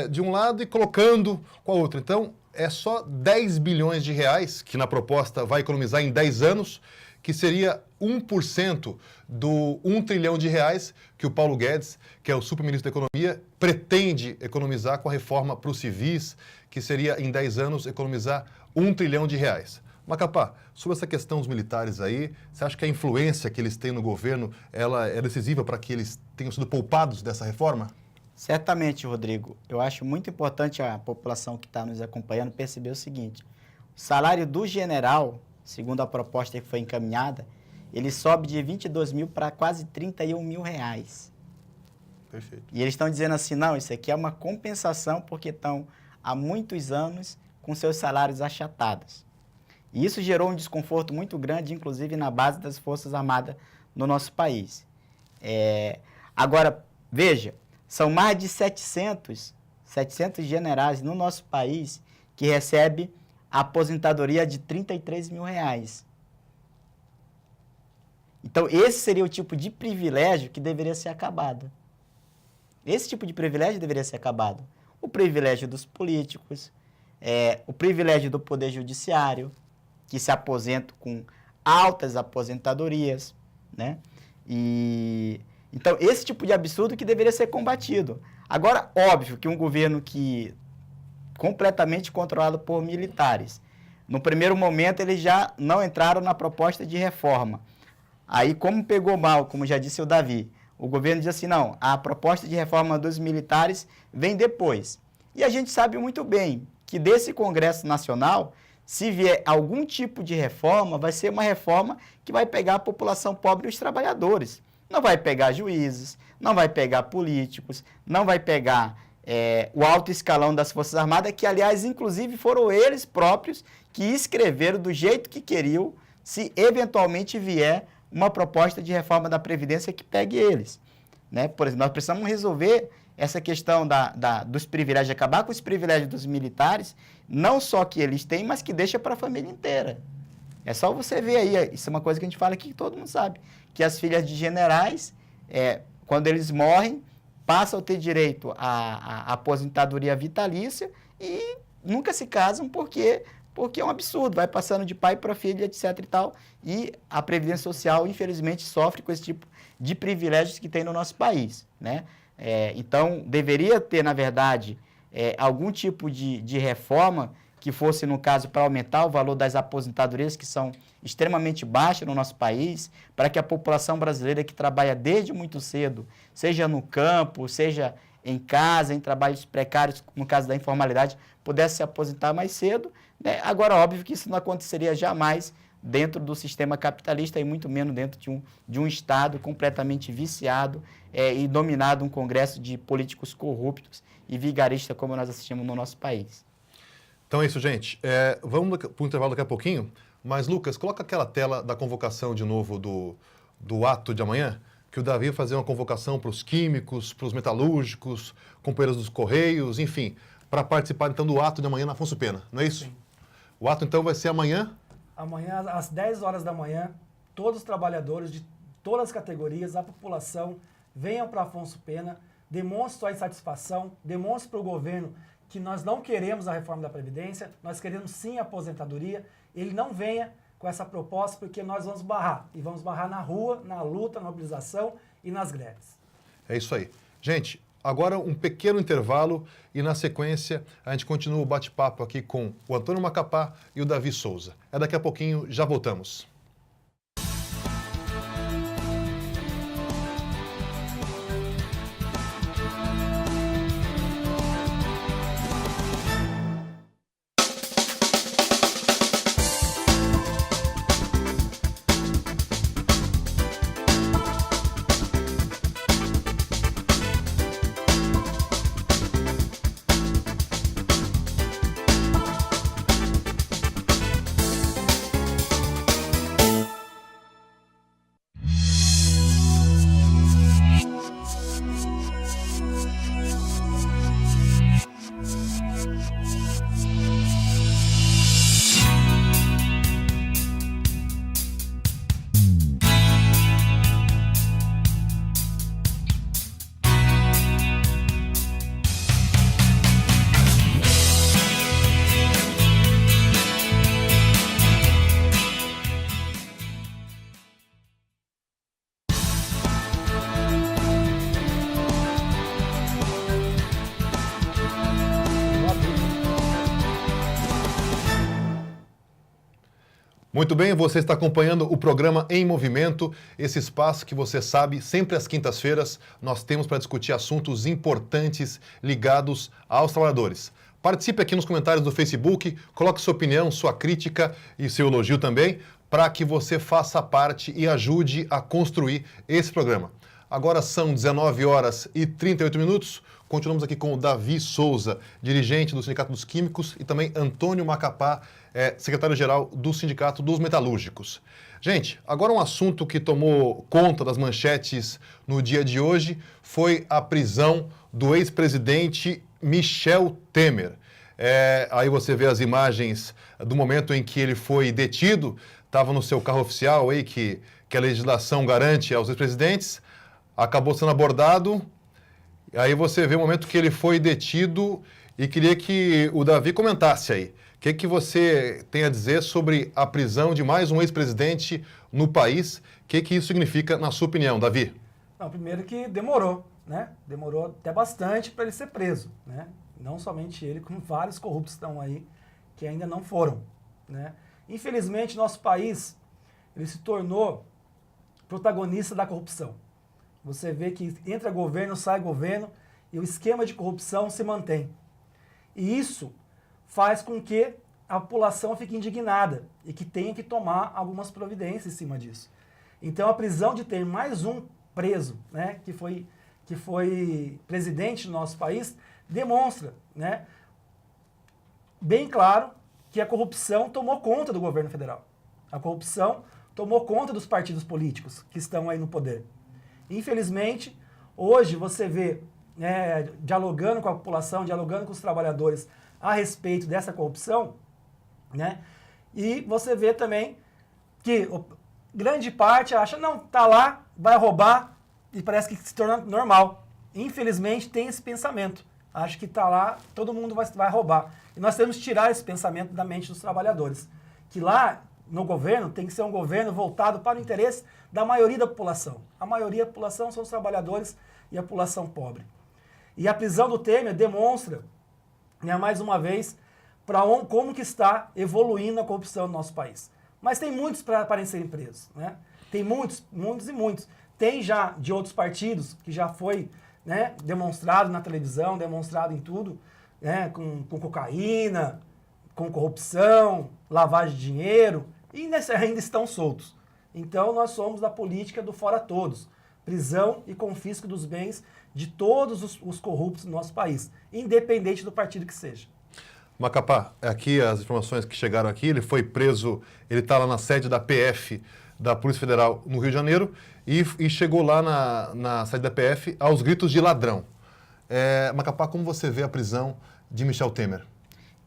de um lado e colocando com a outra. Então, é só 10 bilhões de reais, que na proposta vai economizar em 10 anos, que seria 1% do 1 trilhão de reais que o Paulo Guedes, que é o superministro da Economia, pretende economizar com a reforma para os civis, que seria em 10 anos economizar 1 trilhão de reais. Macapá, sobre essa questão dos militares aí, você acha que a influência que eles têm no governo ela é decisiva para que eles tenham sido poupados dessa reforma? Certamente, Rodrigo. Eu acho muito importante a população que está nos acompanhando perceber o seguinte: o salário do general, segundo a proposta que foi encaminhada, ele sobe de 22 mil para quase 31 mil reais. Perfeito. E eles estão dizendo assim, não, isso aqui é uma compensação porque estão há muitos anos com seus salários achatados. E isso gerou um desconforto muito grande, inclusive na base das Forças Armadas no nosso país. Agora, veja, são mais de 700 generais no nosso país que recebem a aposentadoria de 33 mil reais. Então, esse seria o tipo de privilégio que deveria ser acabado. Esse tipo de privilégio deveria ser acabado. O privilégio dos políticos, o privilégio do Poder Judiciário, que se aposentam com altas aposentadorias, né? Então, esse tipo de absurdo que deveria ser combatido. Agora, óbvio que um governo que completamente controlado por militares, no primeiro momento eles já não entraram na proposta de reforma. Aí, como pegou mal, como já disse o Davi, o governo diz assim, não, a proposta de reforma dos militares vem depois. E a gente sabe muito bem que desse Congresso Nacional, se vier algum tipo de reforma, vai ser uma reforma que vai pegar a população pobre e os trabalhadores. Não vai pegar juízes, não vai pegar políticos, não vai pegar o alto escalão das Forças Armadas, que, aliás, inclusive foram eles próprios que escreveram do jeito que queriam, se eventualmente vier uma proposta de reforma da Previdência que pegue eles. Né? Por exemplo, nós precisamos resolver essa questão dos privilégios, acabar com os privilégios dos militares, não só que eles têm, mas que deixa para a família inteira. É só você ver aí, isso é uma coisa que a gente fala aqui que todo mundo sabe, que as filhas de generais, quando eles morrem, passam a ter direito à aposentadoria vitalícia e nunca se casam porque é um absurdo, vai passando de pai para filho, etc. e tal, e a Previdência Social, infelizmente, sofre com esse tipo de privilégios que tem no nosso país, né? Então, deveria ter, na verdade, algum tipo de reforma que fosse, no caso, para aumentar o valor das aposentadorias, que são extremamente baixas no nosso país, para que a população brasileira que trabalha desde muito cedo, seja no campo, seja em casa, em trabalhos precários, no caso da informalidade, pudesse se aposentar mais cedo, né? Agora, óbvio que isso não aconteceria jamais dentro do sistema capitalista e muito menos dentro de um Estado completamente viciado e dominado um congresso de políticos corruptos e vigaristas como nós assistimos no nosso país. Então é isso, gente. Vamos para o intervalo daqui a pouquinho, mas, Lucas, coloca aquela tela da convocação de novo do ato de amanhã, que o Davi vai fazer uma convocação para os químicos, para os metalúrgicos, companheiros dos Correios, enfim, para participar, então, do ato de amanhã na Afonso Pena, não é isso? Sim. O ato, então, vai ser amanhã? Amanhã, às 10 horas da manhã, todos os trabalhadores de todas as categorias, a população, venham para Afonso Pena, demonstrem sua insatisfação, demonstrem para o governo que nós não queremos a reforma da Previdência, nós queremos sim a aposentadoria. Ele não venha com essa proposta porque nós vamos barrar. E vamos barrar na rua, na luta, na mobilização e nas greves. É isso aí. Gente, agora um pequeno intervalo e na sequência a gente continua o bate-papo aqui com o Antônio Macapá e o Davi Souza. É daqui a pouquinho, já voltamos. Muito bem, você está acompanhando o programa Em Movimento, esse espaço que você sabe, sempre às quintas-feiras nós temos para discutir assuntos importantes ligados aos trabalhadores. Participe aqui nos comentários do Facebook, coloque sua opinião, sua crítica e seu elogio também, para que você faça parte e ajude a construir esse programa. Agora são 19 horas e 38 minutos. Continuamos aqui com o Davi Souza, dirigente do Sindicato dos Químicos, e também Antônio Macapá, secretário-geral do Sindicato dos Metalúrgicos. Gente, agora um assunto que tomou conta das manchetes no dia de hoje foi a prisão do ex-presidente Michel Temer. Aí você vê as imagens do momento em que ele foi detido, estava no seu carro oficial aí que a legislação garante aos ex-presidentes, acabou sendo abordado. Aí você vê o momento que ele foi detido e queria que o Davi comentasse aí. O que você tem a dizer sobre a prisão de mais um ex-presidente no país? O que isso significa, na sua opinião, Davi? Não, primeiro que demorou, né? Demorou até bastante para ele ser preso, né? Não somente ele, como vários corruptos estão aí que ainda não foram, né? Infelizmente, nosso país ele se tornou protagonista da corrupção. Você vê que entra governo, sai governo e o esquema de corrupção se mantém. E isso faz com que a população fique indignada e que tenha que tomar algumas providências em cima disso. Então a prisão de ter mais um preso, né, que foi presidente do nosso país, demonstra, né, bem claro que a corrupção tomou conta do governo federal. A corrupção tomou conta dos partidos políticos que estão aí no poder. Infelizmente, hoje você vê, dialogando com a população, dialogando com os trabalhadores a respeito dessa corrupção, né? E você vê também que grande parte acha, não, tá lá, vai roubar, e parece que se torna normal. Infelizmente, tem esse pensamento. Acho que tá lá, todo mundo vai roubar. E nós temos que tirar esse pensamento da mente dos trabalhadores. Que lá, no governo, tem que ser um governo voltado para o interesse da maioria da população. A maioria da população são os trabalhadores e a população pobre. E a prisão do Temer demonstra, né, mais uma vez, como que está evoluindo a corrupção no nosso país. Mas tem muitos para serem presos, né? Tem muitos, muitos e muitos. Tem já de outros partidos que já foi né, demonstrado na televisão, demonstrado em tudo, né, com cocaína, com corrupção, lavagem de dinheiro, e ainda estão soltos. Então, nós somos da política do fora todos. Prisão e confisco dos bens de todos os corruptos do nosso país, independente do partido que seja. Macapá, aqui as informações que chegaram aqui, ele foi preso, ele está lá na sede da PF, da Polícia Federal, no Rio de Janeiro, e chegou lá na sede da PF aos gritos de ladrão. Macapá, como você vê a prisão de Michel Temer?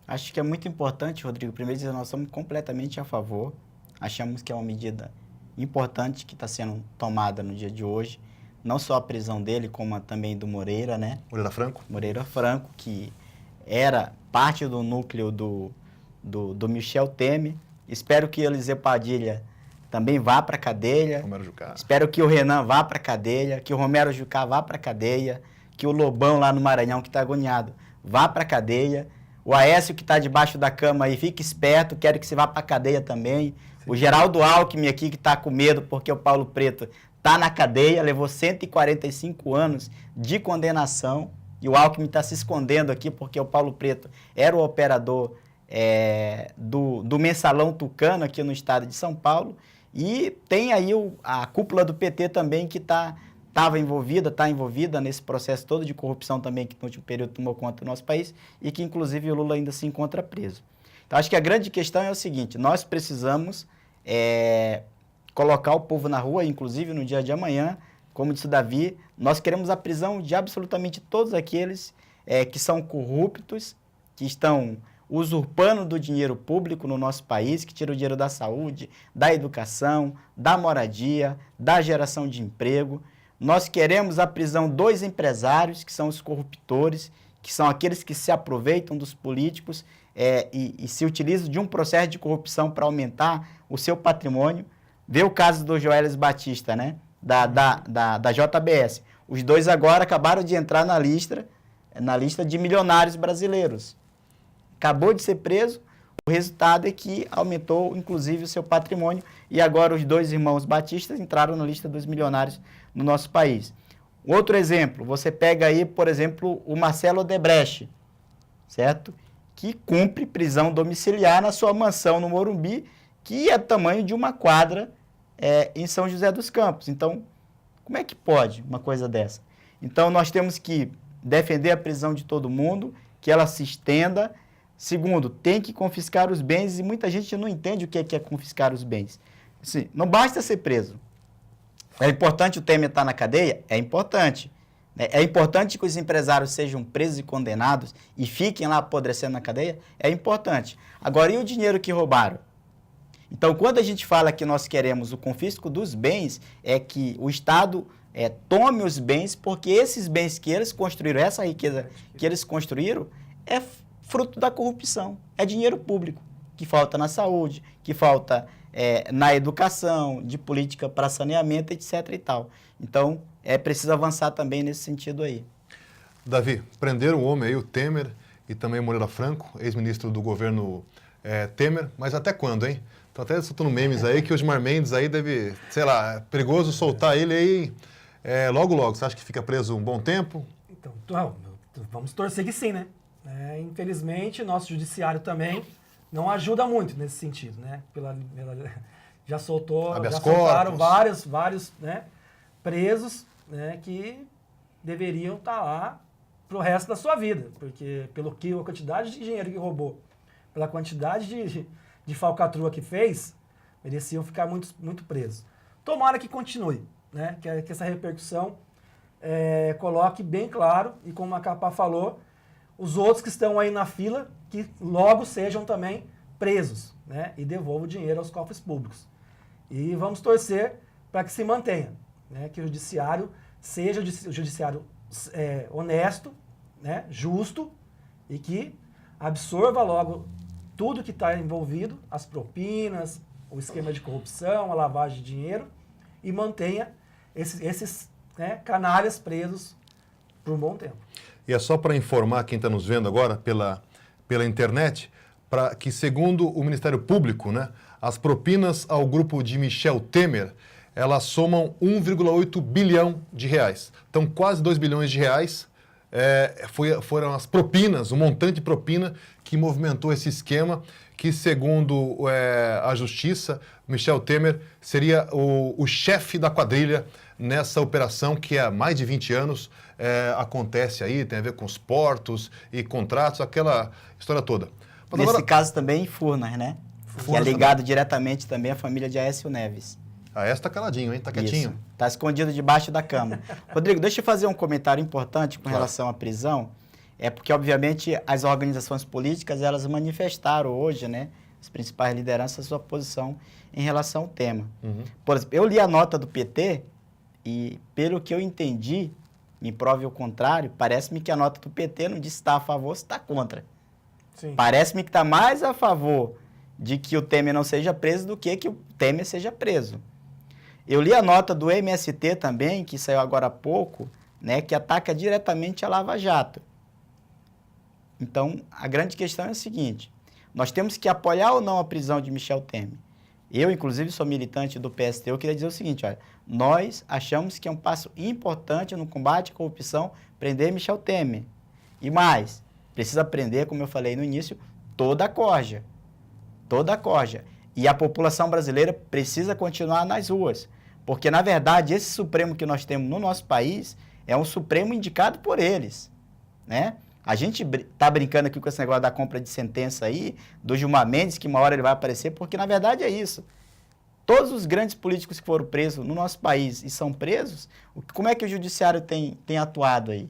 Acho que é muito importante, Rodrigo, primeiro dizer, nós somos completamente a favor. Achamos que é uma medida importante que está sendo tomada no dia de hoje. Não só a prisão dele, como também do Moreira, né? Moreira Franco? Moreira Franco, que era parte do núcleo do Michel Temer. Espero que Eliseu Padilha também vá para a cadeia. Romero Jucá. Espero que o Renan vá para a cadeia, que o Romero Jucá vá para a cadeia, que o Lobão lá no Maranhão, que está agoniado, vá para a cadeia. O Aécio, que está debaixo da cama aí, fique esperto, quero que você vá para a cadeia também. Sim. O Geraldo Alckmin aqui, que está com medo porque o Paulo Preto está na cadeia, levou 145 anos de condenação. E o Alckmin está se escondendo aqui porque o Paulo Preto era o operador do Mensalão Tucano aqui no estado de São Paulo. E tem aí a cúpula do PT também que está envolvida nesse processo todo de corrupção também que no último período tomou conta do nosso país e que inclusive o Lula ainda se encontra preso. Então acho que a grande questão é o seguinte, nós precisamos colocar o povo na rua, inclusive no dia de amanhã, como disse o Davi, nós queremos a prisão de absolutamente todos aqueles que são corruptos, que estão usurpando do dinheiro público no nosso país, que tiram o dinheiro da saúde, da educação, da moradia, da geração de emprego. Nós queremos a prisão dos empresários, que são os corruptores, que são aqueles que se aproveitam dos políticos e se utilizam de um processo de corrupção para aumentar o seu patrimônio. Vê o caso do Joelis Batista, né? Da JBS. Os dois agora acabaram de entrar na lista de milionários brasileiros. Acabou de ser preso, o resultado é que aumentou, inclusive, o seu patrimônio e agora os dois irmãos Batistas entraram na lista dos milionários no nosso país. Outro exemplo, você pega aí, por exemplo, o Marcelo Odebrecht, certo? Que cumpre prisão domiciliar na sua mansão no Morumbi, que é do tamanho de uma quadra em São José dos Campos. Então, como é que pode uma coisa dessa? Então, nós temos que defender a prisão de todo mundo, que ela se estenda. Segundo, tem que confiscar os bens e muita gente não entende o que é confiscar os bens. Assim, não basta ser preso. É importante o Temer estar na cadeia? É importante. É importante que os empresários sejam presos e condenados e fiquem lá apodrecendo na cadeia? É importante. Agora, e o dinheiro que roubaram? Então, quando a gente fala que nós queremos o confisco dos bens, é que o Estado tome os bens, porque esses bens que eles construíram, essa riqueza que eles construíram, é fruto da corrupção. É dinheiro público, que falta na saúde, que falta na educação, de política para saneamento, etc. e tal. Então, é preciso avançar também nesse sentido aí. Davi, prenderam o homem aí, o Temer, e também o Moreira Franco, ex-ministro do governo Temer, mas até quando, hein? Tô até soltando memes aí que o Osmar Mendes aí deve, sei lá, é perigoso soltar ele aí logo, logo. Você acha que fica preso um bom tempo? Então, vamos torcer que sim, né? Infelizmente, nosso judiciário também não ajuda muito nesse sentido, né? Já soltaram vários né, presos, né, que deveriam estar lá pro resto da sua vida, porque a quantidade de dinheiro que roubou, pela quantidade de falcatrua que fez, mereciam ficar muito presos. Tomara que continue, né? Que essa repercussão coloque bem claro, e como a Macapá falou, os outros que estão aí na fila, que logo sejam também presos, né? E devolvam o dinheiro aos cofres públicos. E vamos torcer para que se mantenha, né? Que o judiciário seja o judiciário honesto, né? Justo, e que absorva logo tudo que está envolvido, as propinas, o esquema de corrupção, a lavagem de dinheiro, e mantenha esses canalhas presos por um bom tempo. E é só para informar quem está nos vendo agora pela internet, que segundo o Ministério Público, né, as propinas ao grupo de Michel Temer elas somam 1,8 bilhão de reais. Então, quase 2 bilhões de reais foram as propinas, o montante de propina que movimentou esse esquema, que, segundo a Justiça, Michel Temer seria o chefe da quadrilha nessa operação que há mais de 20 anos acontece aí, tem a ver com os portos e contratos, aquela história toda. Mas Nesse agora, caso também, Furnas, né? Que é ligado diretamente também à família de Aécio Neves. essa tá caladinho, hein? Tá quietinho. Está escondido debaixo da cama. Rodrigo, deixa eu fazer um comentário importante com Claro. relação à prisão. É porque, obviamente, as organizações políticas, elas manifestaram hoje, né, as principais lideranças, a sua posição em relação ao tema. Por exemplo, eu li a nota do PT e, pelo que eu entendi, me prove o contrário, parece-me que a nota do PT não diz se está a favor ou se está contra. Sim. Parece-me que está mais a favor de que o Temer não seja preso do que o Temer seja preso. Eu li a nota do MST também, que saiu agora há pouco, né, que ataca diretamente a Lava Jato. Então, a grande questão é a seguinte, nós temos que apoiar ou não a prisão de Michel Temer. Eu, inclusive, sou militante do PST, eu queria dizer o seguinte, olha, nós achamos que é um passo importante no combate à corrupção prender Michel Temer. E mais, precisa prender, como eu falei no início, toda a corja. Toda a corja. E a população brasileira precisa continuar nas ruas. Porque, na verdade, esse Supremo que nós temos no nosso país é um Supremo indicado por eles, né? A gente está brincando aqui com esse negócio da compra de sentença aí, do Gilmar Mendes, que uma hora ele vai aparecer, porque, na verdade, é isso. Todos os grandes políticos que foram presos no nosso país e são presos, como é que o judiciário tem atuado aí?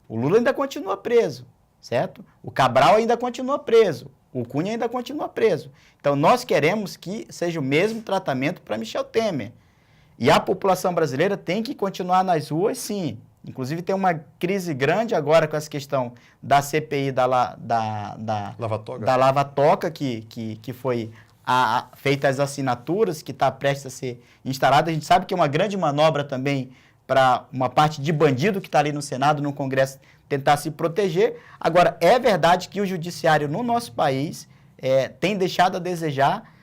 O Lula ainda continua preso, certo? O Cabral ainda continua preso. O Cunha ainda continua preso. Então, nós queremos que seja o mesmo tratamento para Michel Temer. E a população brasileira tem que continuar nas ruas, sim. Inclusive, tem uma crise grande agora com essa questão da CPI da Lava Toca, que foi feita as assinaturas, que está prestes a ser instalada. A gente sabe que é uma grande manobra também para uma parte de bandido que está ali no Senado, no Congresso, tentar se proteger. Agora, é verdade que o judiciário no nosso país tem deixado a desejar,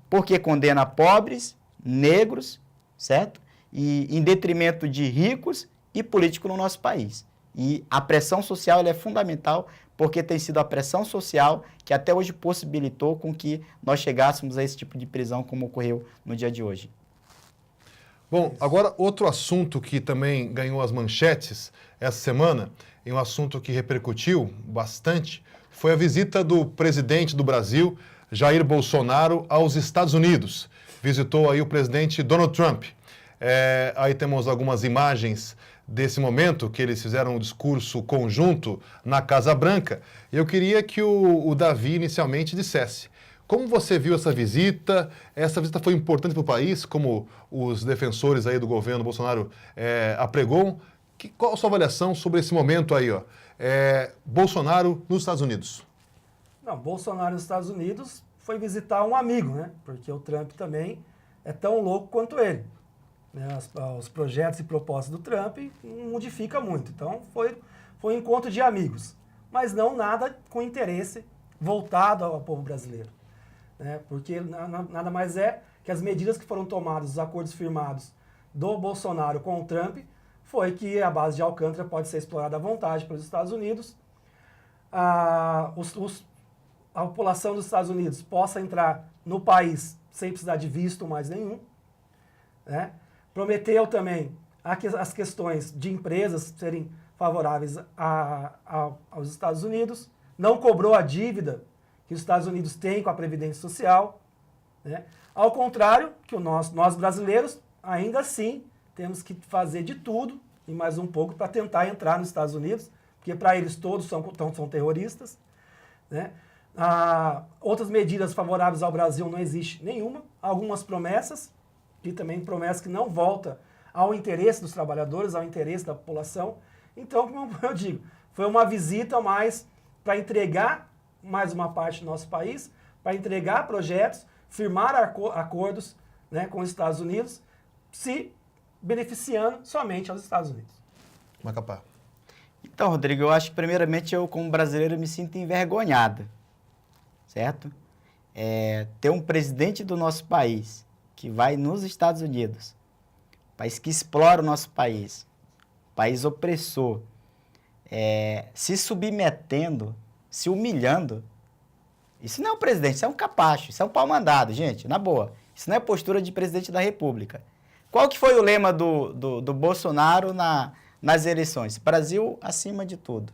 porque condena pobres, negros, certo? E em detrimento de ricos e políticos no nosso país. E a pressão social ela é fundamental, porque tem sido a pressão social que até hoje possibilitou com que nós chegássemos a esse tipo de prisão, como ocorreu no dia de hoje. Bom, agora outro assunto que também ganhou as manchetes essa semana, e um assunto que repercutiu bastante, foi a visita do presidente do Brasil, Jair Bolsonaro, aos Estados Unidos. Visitou aí o presidente Donald Trump. Aí temos algumas imagens desse momento, que eles fizeram um discurso conjunto na Casa Branca. Eu queria que o Davi inicialmente dissesse, como você viu essa visita? Essa visita foi importante para o país, como os defensores aí do governo Bolsonaro apregou. Qual a sua avaliação sobre esse momento aí, ó? Bolsonaro nos Estados Unidos? Não, Bolsonaro nos Estados Unidos foi visitar um amigo, né? Porque o Trump também é tão louco quanto ele. Os projetos e propostas do Trump não modifica muito. Então, foi um encontro de amigos. Mas não nada com interesse voltado ao povo brasileiro. Né? Porque nada mais é que as medidas que foram tomadas, os acordos firmados do Bolsonaro com o Trump, foi que a base de Alcântara pode ser explorada à vontade pelos Estados Unidos. A população dos Estados Unidos possa entrar no país sem precisar de visto mais nenhum. Né? Prometeu também as questões de empresas serem favoráveis aos Estados Unidos, não cobrou a dívida que os Estados Unidos têm com a Previdência Social. Né? Ao contrário, que nós brasileiros, ainda assim, temos que fazer de tudo e mais um pouco para tentar entrar nos Estados Unidos, porque para eles todos são terroristas. Né? Outras medidas favoráveis ao Brasil não existe nenhuma, algumas promessas, e também promessas que não voltam ao interesse dos trabalhadores, ao interesse da população. Então, como eu digo, foi uma visita mais para entregar mais uma parte do nosso país, para entregar projetos, firmar acordos, né, com os Estados Unidos, se beneficiando somente aos Estados Unidos. Macapá. Então, Rodrigo, eu acho que primeiramente eu, como brasileiro, me sinto envergonhado, certo? Ter um presidente do nosso país que vai nos Estados Unidos país que explora o nosso país, país opressor, se submetendo, se humilhando, isso não é um presidente, isso é um capacho, isso é um pau-mandado, gente, na boa. Isso não é postura de presidente da República. Qual que foi o lema do Bolsonaro nas eleições? Brasil acima de tudo.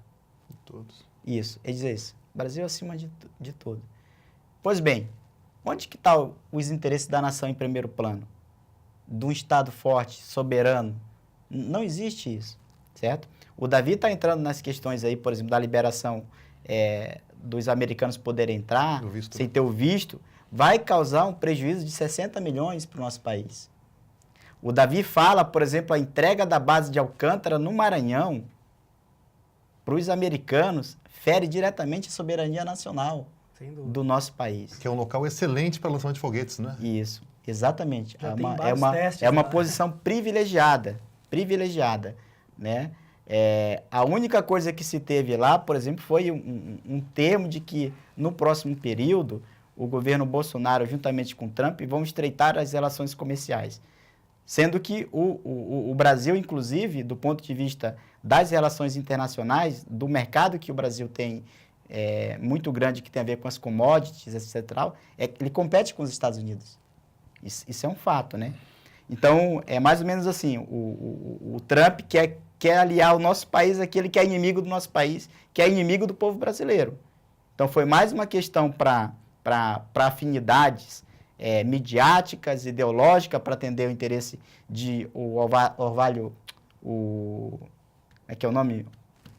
De todos. Isso, ele diz isso. Brasil acima de tudo. Pois bem, onde que estão os interesses da nação em primeiro plano? De um Estado forte, soberano? Não existe isso, certo? O Davi está entrando nas questões aí, por exemplo, da liberação dos americanos poderem entrar, sem ter o visto, vai causar um prejuízo de 60 milhões para o nosso país. O Davi fala, por exemplo, a entrega da base de Alcântara no Maranhão para os americanos fere diretamente a soberania nacional do nosso país. Que é um local excelente para lançamento de foguetes, né? Isso, exatamente. Testes, é uma posição privilegiada, né? A única coisa que se teve lá, por exemplo, foi um termo de que no próximo período o governo Bolsonaro, juntamente com Trump, vão estreitar as relações comerciais. Sendo que o Brasil, inclusive, do ponto de vista das relações internacionais, do mercado que o Brasil tem muito grande, que tem a ver com as commodities, etc., ele compete com os Estados Unidos. Isso é um fato, né? Então, é mais ou menos assim, o Trump quer aliar o nosso país àquele que é inimigo do nosso país, que é inimigo do povo brasileiro. Então, foi mais uma questão para afinidades midiáticas, ideológicas, para atender o interesse de Orvalho, como é que é o nome?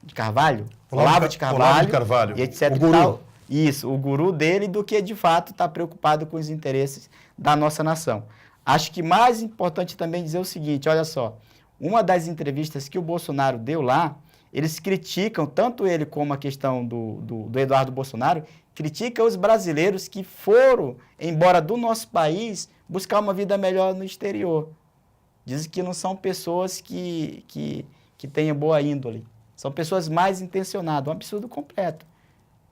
De Carvalho? Olavo de Carvalho. E etc. O guru. Tal. Isso, o guru dele, do que de fato está preocupado com os interesses da nossa nação. Acho que mais importante também dizer o seguinte, olha só, uma das entrevistas que o Bolsonaro deu lá, eles criticam, tanto ele como a questão do Eduardo Bolsonaro, critica os brasileiros que foram embora do nosso país buscar uma vida melhor no exterior. Dizem que não são pessoas que tenham boa índole. São pessoas mais intencionadas. Um absurdo completo.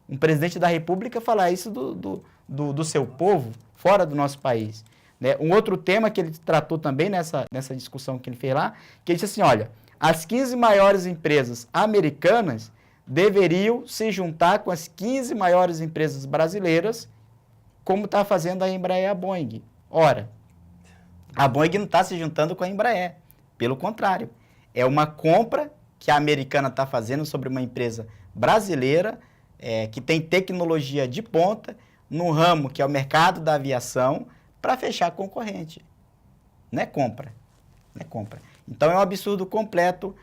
Um presidente da República falar isso do seu povo fora do nosso país. Né? Um outro tema que ele tratou também nessa discussão que ele fez lá, que ele disse assim, olha, as 15 maiores empresas americanas deveriam se juntar com as 15 maiores empresas brasileiras, como está fazendo a Embraer e a Boeing. Ora, a Boeing não está se juntando com a Embraer. Pelo contrário, é uma compra que a americana está fazendo sobre uma empresa brasileira que tem tecnologia de ponta no ramo que é o mercado da aviação para fechar concorrente. Não é compra. Não é compra. Então, é um absurdo completo,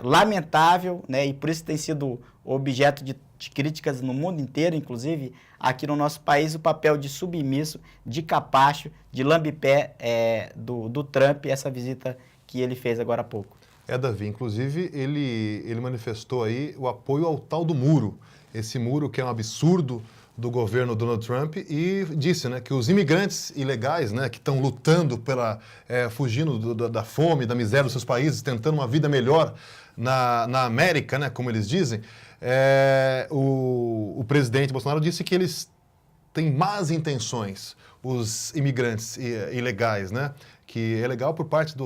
lamentável, né? E por isso tem sido objeto de críticas no mundo inteiro, inclusive aqui no nosso país, o papel de submisso, de capacho, de lambipé do Trump, essa visita que ele fez agora há pouco. Davi, inclusive ele manifestou aí o apoio ao tal do muro, esse muro que é um absurdo do governo Donald Trump, e disse, né, que os imigrantes ilegais, né, que estão lutando fugindo da fome, da miséria dos seus países, tentando uma vida melhor na América, né, como eles dizem, o presidente Bolsonaro disse que eles têm más intenções, os imigrantes ilegais, né, que é legal por parte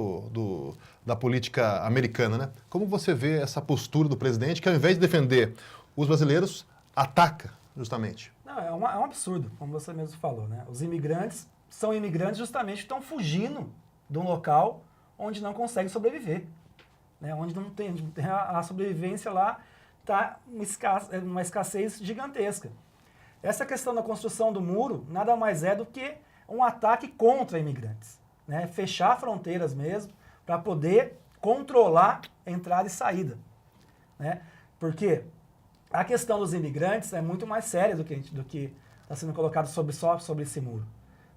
da política americana, né? Como você vê essa postura do presidente que, ao invés de defender os brasileiros, ataca justamente? Não, é um absurdo, como você mesmo falou, né? Os imigrantes são imigrantes justamente que estão fugindo de um local onde não conseguem sobreviver, né? Onde não tem a sobrevivência lá está uma escassez gigantesca. Essa questão da construção do muro nada mais é do que um ataque contra imigrantes, né? Fechar fronteiras mesmo para poder controlar a entrada e saída, né? Porque a questão dos imigrantes é muito mais séria do que está sendo colocado só sobre esse muro.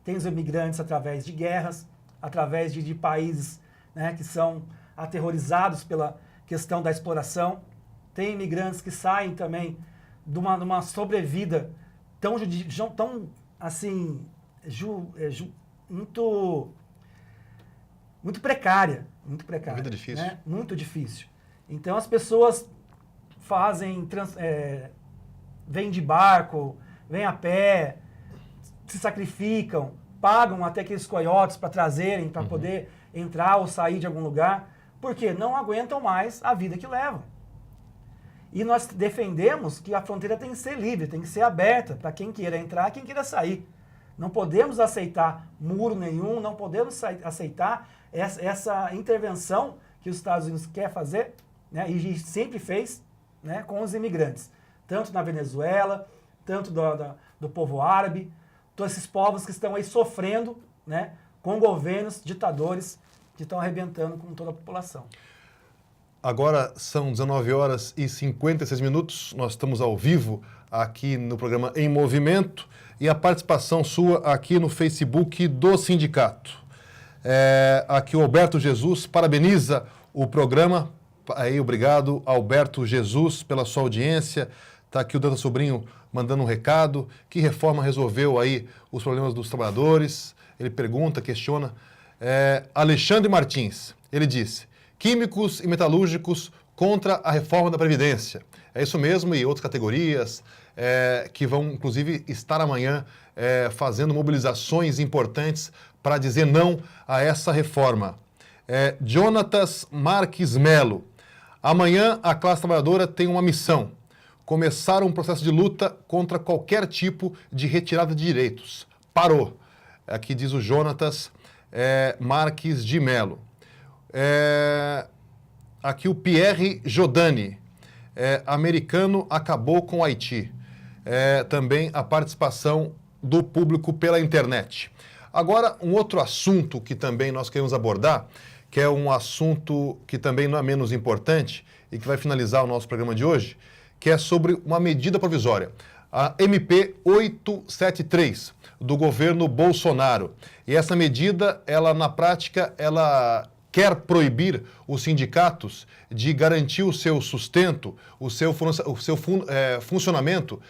Tem os imigrantes através de guerras, através de países, né, que são aterrorizados pela questão da exploração. Tem imigrantes que saem também de uma sobrevida tão assim, muito precária. Uma vida difícil. Né? Muito difícil. Então as pessoas vêm de barco, vêm a pé, se sacrificam, pagam até aqueles coiotes para trazerem, para poder entrar ou sair de algum lugar, porque não aguentam mais a vida que levam. E nós defendemos que a fronteira tem que ser livre, tem que ser aberta para quem queira entrar e quem queira sair. Não podemos aceitar muro nenhum, não podemos aceitar essa intervenção que os Estados Unidos quer fazer, né, e sempre fez, né, com os imigrantes. Tanto na Venezuela, tanto do povo árabe, todos esses povos que estão aí sofrendo, né, com governos, ditadores, que estão arrebentando com toda a população. Agora são 19 horas e 56 minutos, nós estamos ao vivo aqui no programa Em Movimento e a participação sua aqui no Facebook do sindicato. Aqui o Alberto Jesus parabeniza o programa. Aí, obrigado, Alberto Jesus, pela sua audiência. Está aqui o Danta Sobrinho mandando um recado. Que reforma resolveu aí os problemas dos trabalhadores? Ele pergunta, questiona. Alexandre Martins, ele disse: químicos e metalúrgicos contra a reforma da Previdência. É isso mesmo, e outras categorias que vão, inclusive, estar amanhã fazendo mobilizações importantes para dizer não a essa reforma. Jonatas Marques Melo. Amanhã a classe trabalhadora tem uma missão: começar um processo de luta contra qualquer tipo de retirada de direitos. Parou. Aqui diz o Jonatas Marques de Melo. Aqui o Pierre Jodani. Americano acabou com o Haiti. Também a participação do público pela internet. Agora, um outro assunto que também nós queremos abordar, que é um assunto que também não é menos importante e que vai finalizar o nosso programa de hoje, que é sobre uma medida provisória, a MP 873, do governo Bolsonaro. E essa medida, ela na prática, ela quer proibir os sindicatos de garantir o seu sustento, o seu funcionamento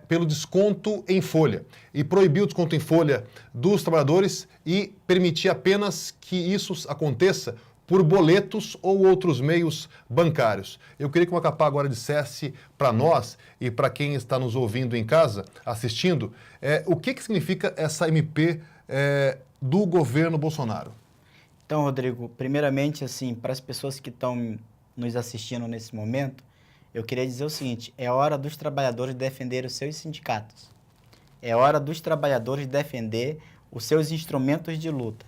pelo desconto em folha. E proibir o desconto em folha dos trabalhadores e permitir apenas que isso aconteça por boletos ou outros meios bancários. Eu queria que o Macapá agora dissesse para nós e para quem está nos ouvindo em casa, assistindo, o que significa essa MP do governo Bolsonaro. Então, Rodrigo, primeiramente, assim, para as pessoas que estão nos assistindo nesse momento, eu queria dizer o seguinte: é hora dos trabalhadores defender os seus sindicatos. É hora dos trabalhadores defender os seus instrumentos de luta.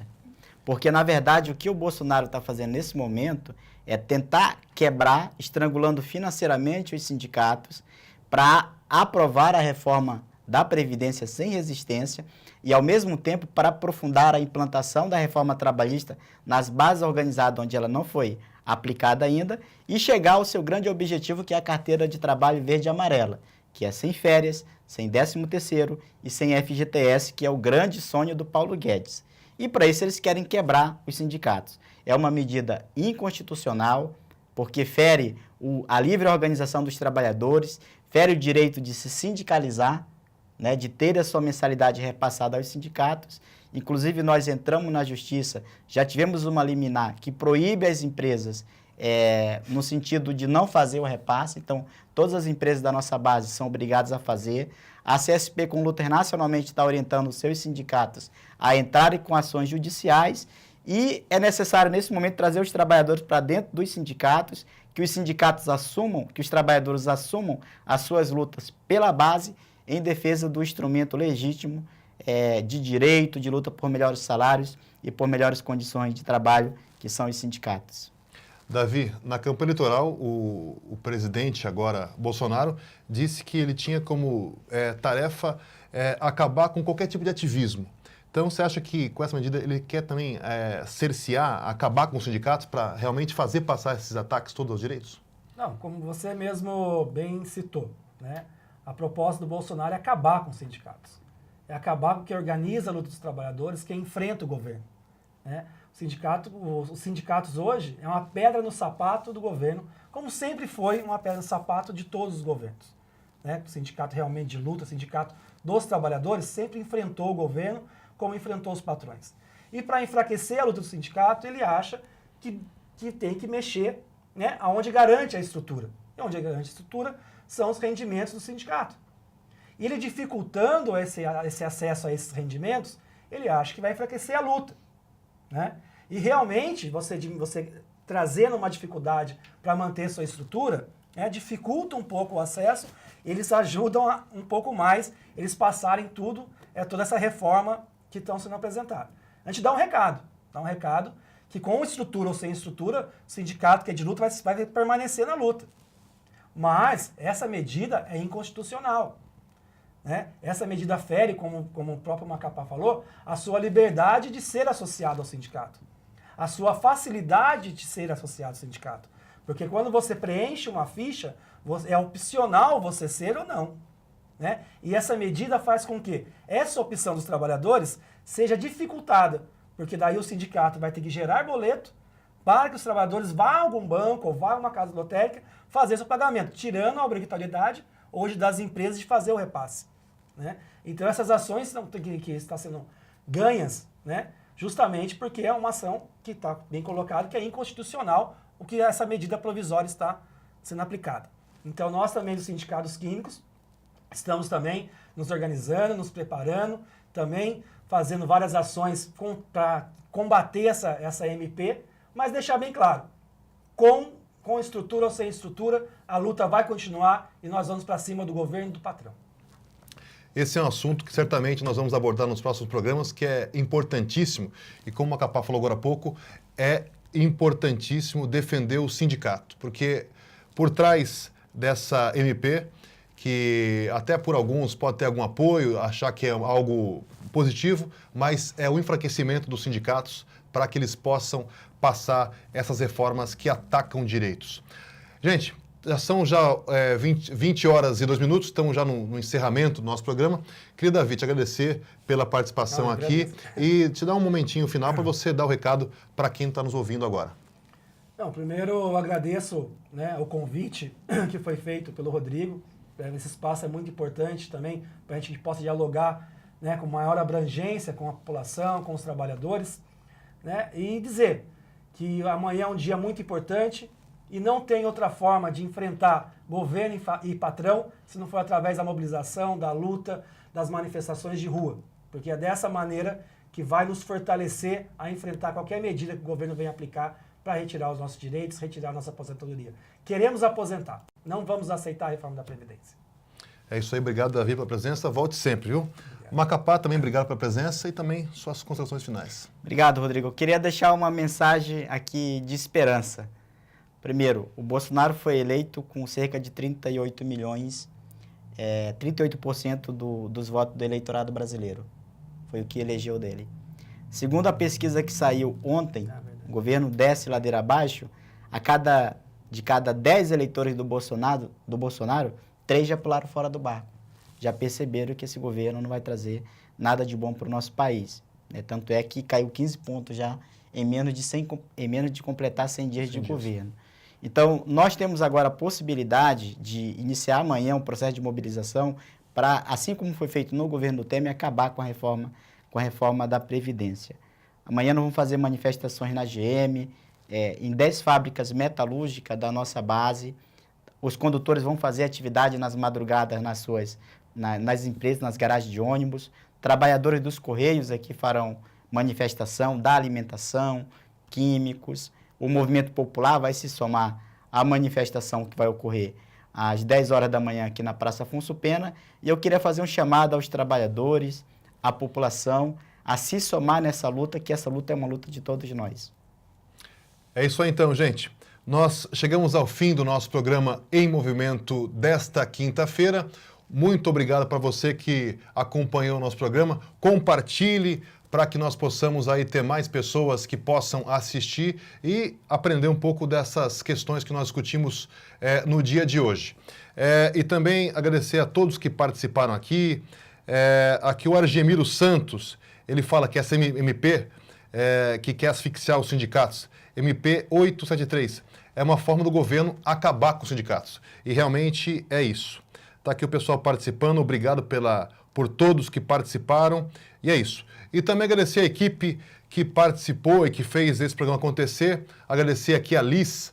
Porque, na verdade, o que o Bolsonaro está fazendo nesse momento é tentar quebrar, estrangulando financeiramente os sindicatos para aprovar a reforma da Previdência sem resistência e, ao mesmo tempo, para aprofundar a implantação da reforma trabalhista nas bases organizadas onde ela não foi aplicada ainda e chegar ao seu grande objetivo, que é a carteira de trabalho verde e amarela, que é sem férias, sem 13º e sem FGTS, que é o grande sonho do Paulo Guedes. E para isso eles querem quebrar os sindicatos. É uma medida inconstitucional, porque fere a livre organização dos trabalhadores, fere o direito de se sindicalizar, né, de ter a sua mensalidade repassada aos sindicatos. Inclusive, nós entramos na justiça, já tivemos uma liminar que proíbe as empresas no sentido de não fazer o repasse. Então, todas as empresas da nossa base são obrigadas a fazer. A CSP, com luta nacionalmente, está orientando os seus sindicatos a entrarem com ações judiciais e é necessário, nesse momento, trazer os trabalhadores para dentro dos sindicatos, que os sindicatos assumam, que os trabalhadores assumam as suas lutas pela base em defesa do instrumento legítimo de direito, de luta por melhores salários e por melhores condições de trabalho, que são os sindicatos. Davi, na campanha eleitoral, o presidente, agora Bolsonaro, disse que ele tinha como tarefa acabar com qualquer tipo de ativismo. Então, você acha que com essa medida ele quer também cercear, acabar com os sindicatos para realmente fazer passar esses ataques todos aos direitos? Não, como você mesmo bem citou, né? A proposta do Bolsonaro é acabar com os sindicatos. É acabar com quem organiza a luta dos trabalhadores, quem enfrenta o governo, né? Os sindicatos hoje é uma pedra no sapato do governo, como sempre foi uma pedra no sapato de todos os governos, né? O sindicato realmente de luta, o sindicato dos trabalhadores sempre enfrentou o governo como enfrentou os patrões. E para enfraquecer a luta do sindicato, ele acha que tem que mexer, né, aonde garante a estrutura. E onde garante a estrutura são os rendimentos do sindicato. E ele dificultando esse acesso a esses rendimentos, ele acha que vai enfraquecer a luta, né? E realmente, você trazendo uma dificuldade para manter sua estrutura, dificulta um pouco o acesso, eles ajudam um pouco mais, eles passarem toda essa reforma que estão sendo apresentadas. A gente dá um recado que com estrutura ou sem estrutura, o sindicato que é de luta vai permanecer na luta. Mas essa medida é inconstitucional. Né? Essa medida fere, como o próprio Macapá falou, a sua liberdade de ser associado ao sindicato. A sua facilidade de ser associado ao sindicato. Porque quando você preenche uma ficha, é opcional você ser ou não. Né? E essa medida faz com que essa opção dos trabalhadores seja dificultada, porque daí o sindicato vai ter que gerar boleto para que os trabalhadores vá a algum banco ou vá a uma casa lotérica fazer seu pagamento, tirando a obrigatoriedade hoje das empresas de fazer o repasse. Né? Então essas ações que estão sendo ganhas, né? Justamente porque é uma ação que está bem colocada, que é inconstitucional, o que essa medida provisória está sendo aplicada. Então nós também dos sindicatos químicos estamos também nos organizando, nos preparando, também fazendo várias ações para combater essa MP, mas deixar bem claro, com estrutura ou sem estrutura, a luta vai continuar e nós vamos para cima do governo e do patrão. Esse é um assunto que certamente nós vamos abordar nos próximos programas, que é importantíssimo. E como o Macapá falou agora há pouco, é importantíssimo defender o sindicato. Porque por trás dessa MP, que até por alguns pode ter algum apoio, achar que é algo positivo, mas é o enfraquecimento dos sindicatos para que eles possam passar essas reformas que atacam direitos. Gente, já são 20 horas e 2 minutos, estamos já no encerramento do nosso programa. Queria, Davi, te agradecer pela participação aqui e te dar um momentinho final para você dar o recado para quem está nos ouvindo agora. Primeiro eu agradeço, né, o convite que foi feito pelo Rodrigo. Esse espaço é muito importante também para a gente possa dialogar, né, com maior abrangência com a população, com os trabalhadores, né, e dizer que amanhã é um dia muito importante e não tem outra forma de enfrentar governo e patrão se não for através da mobilização, da luta, das manifestações de rua. Porque é dessa maneira que vai nos fortalecer a enfrentar qualquer medida que o governo venha aplicar para retirar os nossos direitos, retirar a nossa aposentadoria. Queremos aposentar, não vamos aceitar a reforma da Previdência. É isso aí, obrigado, Davi, pela presença. Volte sempre, viu? Obrigado. Macapá, também obrigado pela presença e também suas considerações finais. Obrigado, Rodrigo. Eu queria deixar uma mensagem aqui de esperança. Primeiro, o Bolsonaro foi eleito com cerca de 38 milhões, 38% dos votos do eleitorado brasileiro. Foi o que elegeu dele. Segundo a pesquisa que saiu ontem, o governo desce ladeira abaixo, de cada 10 eleitores do Bolsonaro, 3 já pularam fora do barco. Já perceberam que esse governo não vai trazer nada de bom para o nosso país. Né? Tanto é que caiu 15 pontos já em menos de completar 100 dias de governo. Então, nós temos agora a possibilidade de iniciar amanhã um processo de mobilização para, assim como foi feito no governo do Temer, acabar com a reforma da Previdência. Amanhã nós vamos fazer manifestações na GM, em 10 fábricas metalúrgicas da nossa base. Os condutores vão fazer atividade nas madrugadas nas empresas, nas garagens de ônibus. Trabalhadores dos Correios aqui farão manifestação da alimentação, químicos. O movimento popular vai se somar à manifestação que vai ocorrer às 10 horas da manhã aqui na Praça Afonso Pena. E eu queria fazer um chamado aos trabalhadores, à população, a se somar nessa luta, que essa luta é uma luta de todos nós. É isso aí então, gente. Nós chegamos ao fim do nosso programa Em Movimento desta quinta-feira. Muito obrigado para você que acompanhou o nosso programa. Compartilhe para que nós possamos aí ter mais pessoas que possam assistir e aprender um pouco dessas questões que nós discutimos no dia de hoje. E também agradecer a todos que participaram aqui. Aqui o Argemiro Santos, ele fala que essa MP que quer asfixiar os sindicatos, MP 873, é uma forma do governo acabar com os sindicatos. E realmente é isso. Está aqui o pessoal participando, obrigado por todos que participaram. E é isso. E também agradecer a equipe que participou e que fez esse programa acontecer. Agradecer aqui a Liz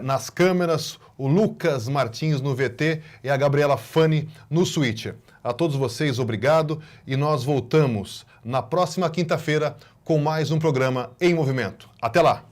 nas câmeras, o Lucas Martins no VT e a Gabriela Fani no Switcher. A todos vocês, obrigado. E nós voltamos na próxima quinta-feira com mais um programa Em Movimento. Até lá!